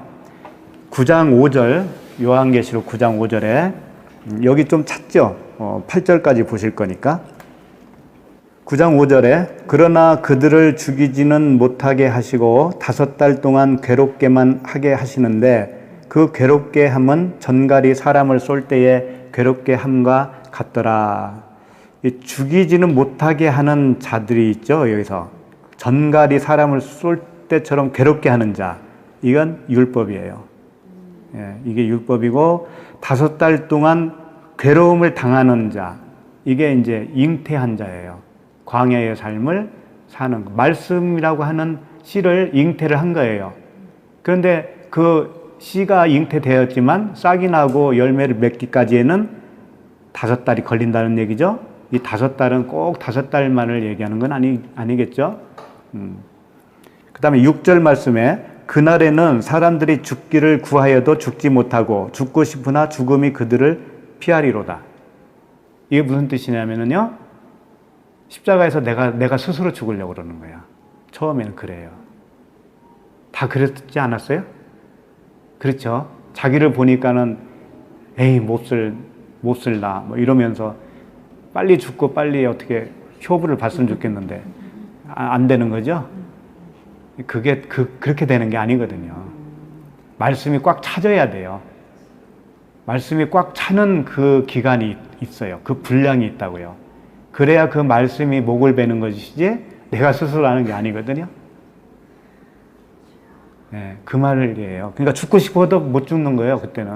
9장 5절, 요한계시록 9장 5절에 여기 좀 찾죠? 8절까지 보실 거니까. 9장 5절에 그러나 그들을 죽이지는 못하게 하시고 5달 동안 괴롭게만 하게 하시는데 그 괴롭게 함은 전갈이 사람을 쏠 때에 괴롭게 함과 같더라. 죽이지는 못하게 하는 자들이 있죠. 여기서 전갈이 사람을 쏠 때처럼 괴롭게 하는 자, 이건 율법이에요. 이게 율법이고 5달 동안 괴로움을 당하는 자, 이게 이제 잉태한 자예요. 광야의 삶을 사는 거. 말씀이라고 하는 씨를 잉태를 한 거예요. 그런데 그 씨가 잉태되었지만 싹이 나고 열매를 맺기까지에는 5달이 걸린다는 얘기죠. 이 5달은 꼭 5달만을 얘기하는 건 아니겠죠. 그 다음에 6절 말씀에 그날에는 사람들이 죽기를 구하여도 죽지 못하고 죽고 싶으나 죽음이 그들을 피하리로다. 이게 무슨 뜻이냐면요, 십자가에서 내가 스스로 죽으려고 그러는 거야. 처음에는 그래요. 다 그랬지 않았어요? 그렇죠. 자기를 보니까는 에이 몹쓸 나 뭐 이러면서 빨리 죽고 빨리 어떻게 효부를 봤으면 좋겠는데 안 되는 거죠. 그게 그렇게 되는 게 아니거든요. 말씀이 꽉 차져야 돼요. 말씀이 꽉 차는 그 기간이 있어요. 그 분량이 있다고요. 그래야 그 말씀이 목을 베는 것이지 내가 스스로 하는 게 아니거든요. 네, 그 말을 해요. 그러니까 죽고 싶어도 못 죽는 거예요, 그때는.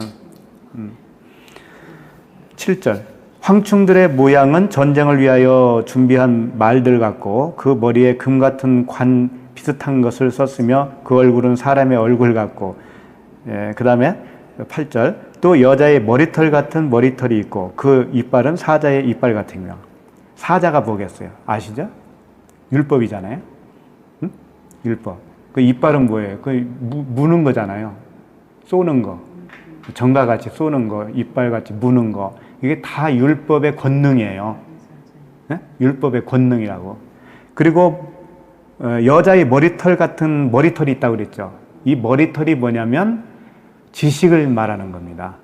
7절. 황충들의 모양은 전쟁을 위하여 준비한 말들 같고 그 머리에 금 같은 관 비슷한 것을 썼으며 그 얼굴은 사람의 얼굴 같고, 그 다음에 8절. 또 여자의 머리털 같은 머리털이 있고 그 이빨은 사자의 이빨 같으며. 사자가 뭐겠어요? 아시죠? 율법이잖아요. 응? 율법. 그 이빨은 뭐예요? 그 무는 거잖아요. 쏘는 거. 정가같이 쏘는 거, 이빨같이 무는 거. 이게 다 율법의 권능이에요. 네? 율법의 권능이라고. 그리고 여자의 머리털 같은 머리털이 있다고 그랬죠. 이 머리털이 뭐냐면 지식을 말하는 겁니다.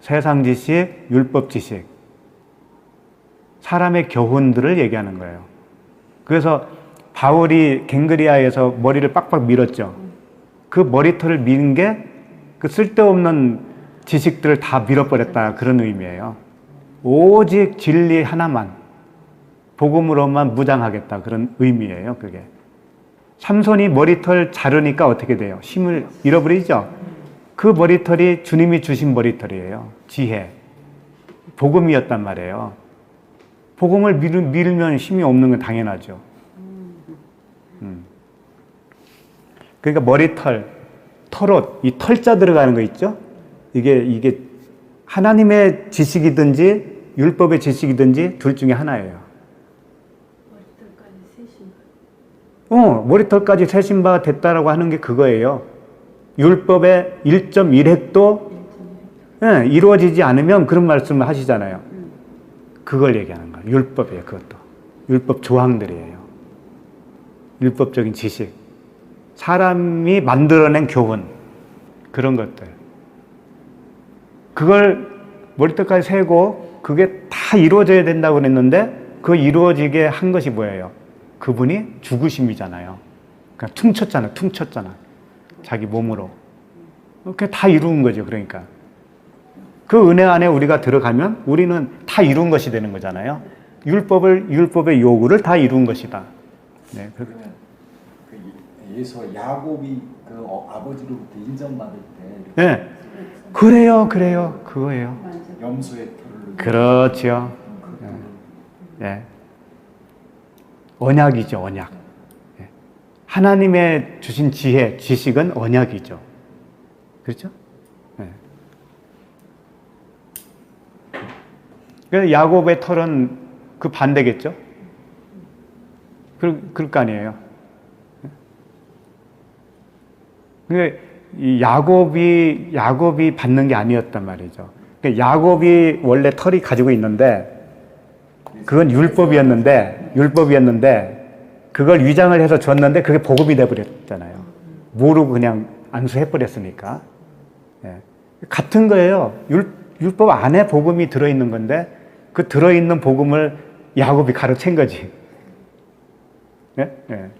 세상 지식, 율법 지식. 사람의 교훈들을 얘기하는 거예요. 그래서 바울이 갱그리아에서 머리를 빡빡 밀었죠. 그 머리털을 미는 게 그 쓸데없는 지식들을 다 밀어버렸다, 그런 의미예요. 오직 진리 하나만, 복음으로만 무장하겠다. 그런 의미예요, 그게. 삼손이 머리털 자르니까 어떻게 돼요? 힘을 잃어버리죠? 그 머리털이 주님이 주신 머리털이에요. 지혜. 복음이었단 말이에요. 복음을 밀면 힘이 없는 건 당연하죠. 그러니까 머리털, 털옷, 이 털자 들어가는 거 있죠? 이게 하나님의 지식이든지 율법의 지식이든지 둘 중에 하나예요. 머리털까지 세신 바 됐다라고 하는 게 그거예요. 율법의 1.1획도 이루어지지 않으면 그런 말씀을 하시잖아요. 그걸 얘기하는 거예요. 율법이에요, 그것도. 율법 조항들이에요. 율법적인 지식. 사람이 만들어낸 교훈. 그런 것들. 그걸 머리털까지 세고 그게 다 이루어져야 된다고 그랬는데 그 이루어지게 한 것이 뭐예요? 그분이 죽으심이잖아요. 그냥 퉁쳤잖아. 자기 몸으로. 그게 다 이루은 거죠, 그러니까. 그 은혜 안에 우리가 들어가면 우리는 다 이룬 것이 되는 거잖아요. 율법의 요구를 다 이룬 것이다. 네, 그러면 예수 야곱이 그 아버지로부터 인정받을 때 네. 그래요. 그거예요. 염소의 털을 그렇죠. 네. 언약이죠, 언약. 네. 하나님의 주신 지혜, 지식은 언약이죠. 그렇죠? 네. 그래서 야곱의 털은 그 반대겠죠? 그럴 거 아니에요. 근데 이 야곱이 받는 게 아니었단 말이죠. 그러니까 야곱이 원래 털이 가지고 있는데 그건 율법이었는데 그걸 위장을 해서 줬는데 그게 복음이 돼버렸잖아요. 모르고 그냥 안수해버렸으니까. 예. 같은 거예요. 율법 안에 복음이 들어있는 건데 그 들어있는 복음을 야곱이 가르친 거지. 예? 예.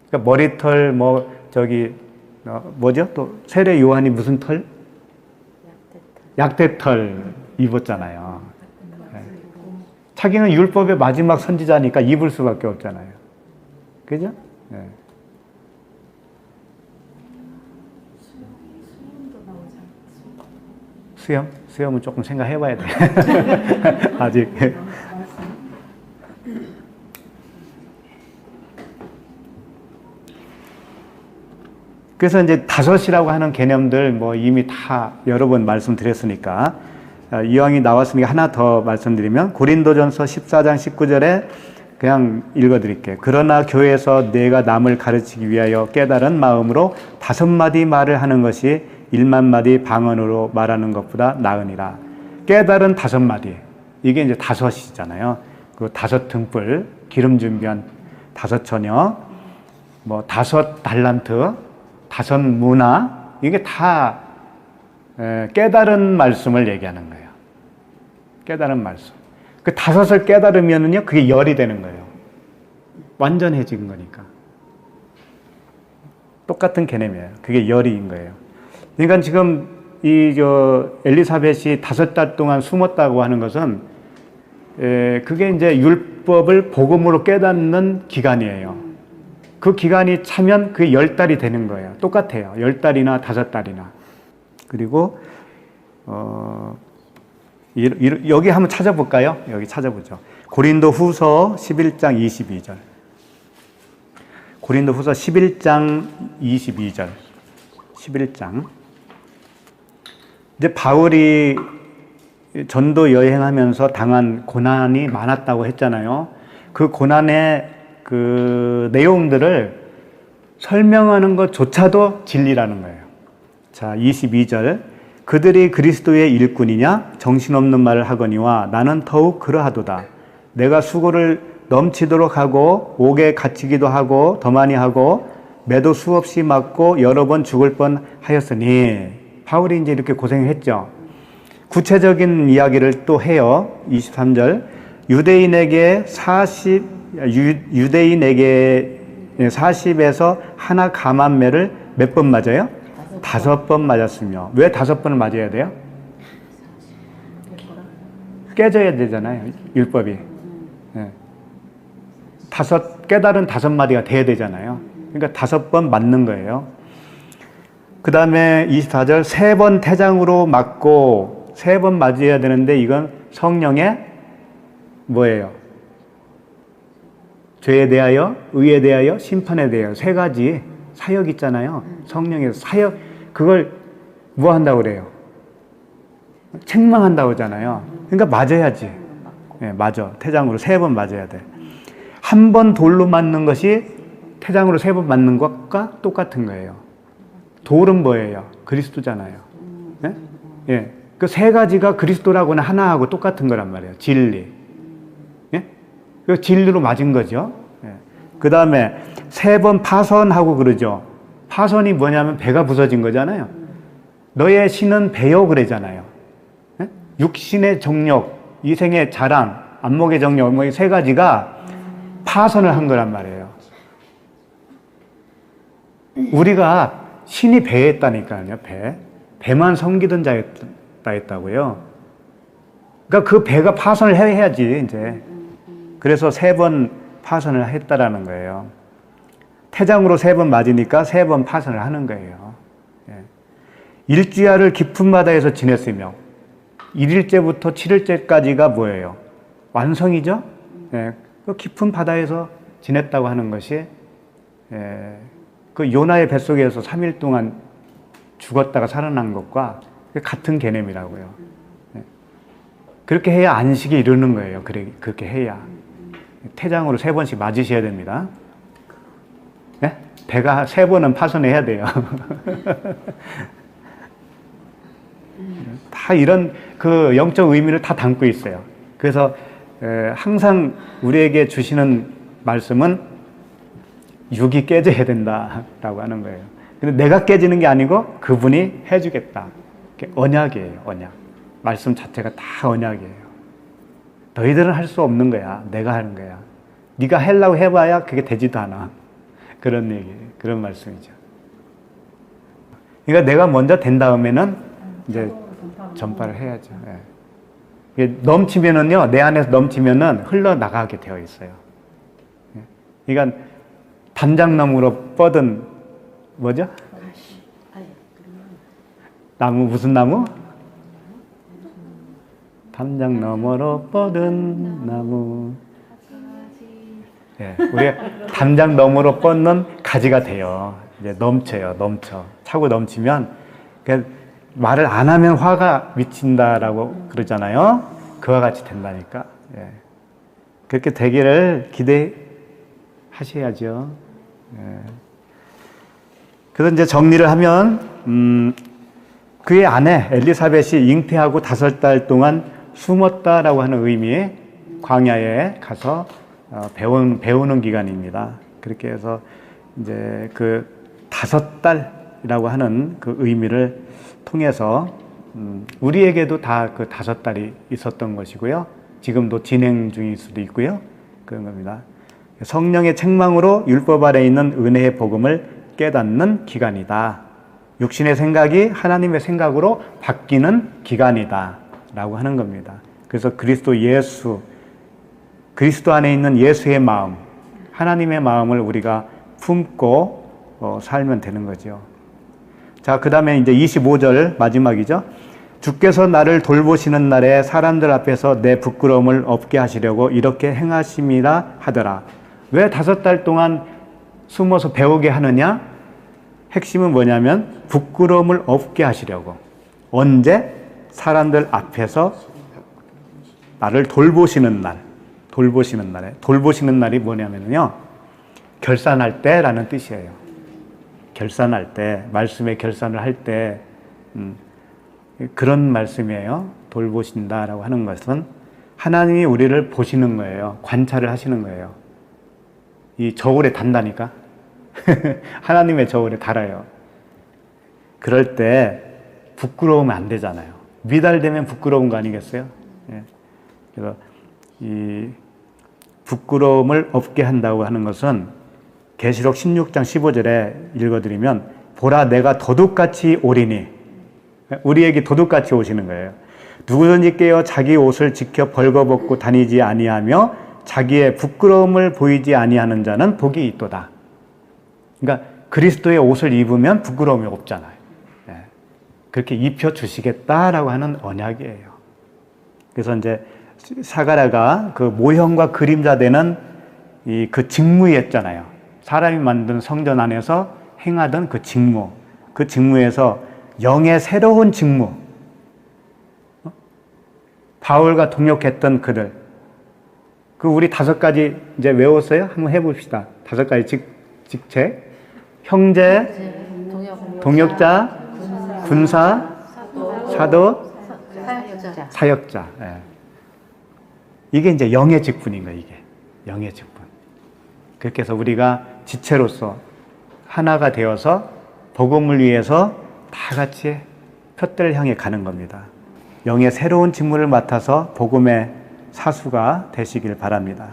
그러니까 머리털 뭐죠? 또 세례 요한이 무슨 털? 약대털 입었잖아요. 예. 자기는 율법의 마지막 선지자니까 입을 수밖에 없잖아요. 그죠? 예. 수염은 조금 생각해봐야 돼. 아직. 그래서 이제 다섯이라고 하는 개념들 뭐 이미 다 여러 번 말씀드렸으니까 이왕이 나왔으니까 하나 더 말씀드리면 고린도전서 14장 19절에 그냥 읽어드릴게요. 그러나 교회에서 내가 남을 가르치기 위하여 깨달은 마음으로 5마디 말을 하는 것이 1만마디 방언으로 말하는 것보다 나으니라. 깨달은 5마디. 이게 이제 다섯이잖아요. 그 5등불, 기름 준비한 5처녀, 뭐 5달란트, 5문화, 이게 다 깨달은 말씀을 얘기하는 거예요. 깨달은 말씀. 그 5을 깨달으면은요, 그게 열이 되는 거예요. 완전해진 거니까. 똑같은 개념이에요. 그게 열이인 거예요. 그러니까 지금 엘리사벳이 5달 동안 숨었다고 하는 것은 그게 이제 율법을 복음으로 깨닫는 기간이에요. 그 기간이 차면 그게 10달이 되는 거예요. 똑같아요. 10달이나 5달이나. 그리고 여기 한번 찾아볼까요? 여기 찾아보죠. 고린도 후서 11장 22절. 고린도 후서 11장 22절. 11장. 이제 바울이 전도 여행하면서 당한 고난이 많았다고 했잖아요. 그 고난의 그 내용들을 설명하는 것조차도 진리라는 거예요. 자, 22절. 그들이 그리스도의 일꾼이냐? 정신없는 말을 하거니와 나는 더욱 그러하도다. 내가 수고를 넘치도록 하고 옥에 갇히기도 하고 더 많이 하고 매도 수없이 맞고 여러 번 죽을 뻔 하였으니. 바울이 이제 이렇게 고생했죠. 구체적인 이야기를 또 해요. 23절. 유대인에게 40에서 하나 감한 매를 몇 번 맞아요? 5번 맞았으며. 왜 5번을 맞아야 돼요? 깨져야 되잖아요. 율법이. 예. 깨달은 5마디가 돼야 되잖아요. 그러니까 5번 맞는 거예요. 그 다음에 24절 3번 태장으로 맞고 3번 맞아야 되는데 이건 성령의 뭐예요? 죄에 대하여, 의에 대하여, 심판에 대하여 3가지 사역 있잖아요. 성령의 사역, 그걸 뭐 한다고 그래요? 책망한다고 하잖아요. 그러니까 맞아야지. 예, 맞아. 태장으로 3번 맞아야 돼. 한 번 돌로 맞는 것이 태장으로 3번 맞는 것과 똑같은 거예요. 돌은 뭐예요? 그리스도잖아요. 예? 예. 그 3가지가 그리스도라고는 하나하고 똑같은 거란 말이에요. 진리. 예? 그 진리로 맞은 거죠. 예. 그 다음에 3번 파선하고 그러죠. 파선이 뭐냐면 배가 부서진 거잖아요. 너의 신은 배요 그러잖아요. 예? 육신의 정욕, 이생의 자랑, 안목의 정욕, 뭐 이 3가지가 파선을 한 거란 말이에요. 우리가 신이 배에 있다니까요. 배만 섬기던 자였다 했다고요. 그러니까 그 배가 파선을 해야지 이제. 그래서 3번 파선을 했다라는 거예요. 태장으로 3번 맞으니까 3번 파선을 하는 거예요. 예. 일주야를 깊은 바다에서 지냈으며 1일째부터 7일째까지가 뭐예요? 완성이죠? 예. 그 깊은 바다에서 지냈다고 하는 것이 그 요나의 뱃속에서 3일 동안 죽었다가 살아난 것과 같은 개념이라고요. 그렇게 해야 안식이 이루는 거예요. 그렇게 해야. 태장으로 3번씩 맞으셔야 됩니다. 네? 배가 3번은 파손해야 돼요. 다 이런 그 영적 의미를 다 담고 있어요. 그래서 항상 우리에게 주시는 말씀은 육이 깨져야 된다라고 하는 거예요. 근데 내가 깨지는 게 아니고 그분이 해주겠다. 언약이에요, 언약. 말씀 자체가 다 언약이에요. 너희들은 할 수 없는 거야. 내가 하는 거야. 네가 하려고 해봐야 그게 되지도 않아. 그런 얘기, 그런 말씀이죠. 그러니까 내가 먼저 된 다음에는 이제 전파를 해야죠. 예. 넘치면은요, 내 안에서 넘치면은 흘러나가게 되어 있어요. 그러니까 담장나무로 뻗은, 뭐죠? 나무, 무슨 나무? 담장 너머로 뻗은 나무. 예, 우리가 담장 너머로 뻗는 가지가 돼요. 이제 넘쳐요, 넘쳐. 차고 넘치면, 말을 안 하면 화가 미친다라고 그러잖아요. 그와 같이 된다니까. 예. 그렇게 되기를 기대하셔야죠. 예. 그래서 이제 정리를 하면, 그의 아내 엘리사벳이 잉태하고 5달 동안 숨었다라고 하는 의미의 광야에 가서 배우는 기간입니다. 그렇게 해서 이제 그 5달이라고 하는 그 의미를 통해서 우리에게도 다 그 5달이 있었던 것이고요. 지금도 진행 중일 수도 있고요. 그런 겁니다. 성령의 책망으로 율법 아래 있는 은혜의 복음을 깨닫는 기간이다. 육신의 생각이 하나님의 생각으로 바뀌는 기간이다 라고 하는 겁니다. 그래서 그리스도 안에 있는 예수의 마음, 하나님의 마음을 우리가 품고 살면 되는 거죠. 자, 그 다음에 이제 25절 마지막이죠. 주께서 나를 돌보시는 날에 사람들 앞에서 내 부끄러움을 없게 하시려고 이렇게 행하심이라 하더라. 왜 5달 동안 숨어서 배우게 하느냐? 핵심은 뭐냐면 부끄러움을 없게 하시려고. 언제? 사람들 앞에서 나를 돌보시는 날. 돌보시는 날에. 돌보시는 날이 뭐냐면요. 결산할 때라는 뜻이에요. 결산할 때, 말씀의 결산을 할 때, 그런 말씀이에요. 돌보신다라고 하는 것은 하나님이 우리를 보시는 거예요. 관찰을 하시는 거예요. 이 저울에 단다니까. 하나님의 저울에 달아요. 그럴 때 부끄러우면 안 되잖아요. 미달되면 부끄러운 거 아니겠어요? 예. 그래서 이 부끄러움을 없게 한다고 하는 것은 계시록 16장 15절에 읽어드리면 보라 내가 도둑같이 오리니, 우리에게 도둑같이 오시는 거예요. 누구든지 깨어 자기 옷을 지켜 벌거벗고 다니지 아니하며 자기의 부끄러움을 보이지 아니하는 자는 복이 있도다. 그러니까 그리스도의 옷을 입으면 부끄러움이 없잖아요. 예. 그렇게 입혀 주시겠다라고 하는 언약이에요. 그래서 이제 사가랴가 그 모형과 그림자 되는 그 직무였잖아요. 사람이 만든 성전 안에서 행하던 그 직무, 그 직무에서 영의 새로운 직무, 바울과 동역했던 그들, 그 우리 5가지 이제 외웠어요? 한번 해봅시다. 5가지 직책: 형제, 동역자, 군사, 사도, 사역자. 예. 이게 이제 영의 직분인 거예요. 이게 영의 직분. 그렇게 해서 우리가 지체로서 하나가 되어서 복음을 위해서 다 같이 표대를 향해 가는 겁니다. 영의 새로운 직무를 맡아서 복음의 사수가 되시길 바랍니다.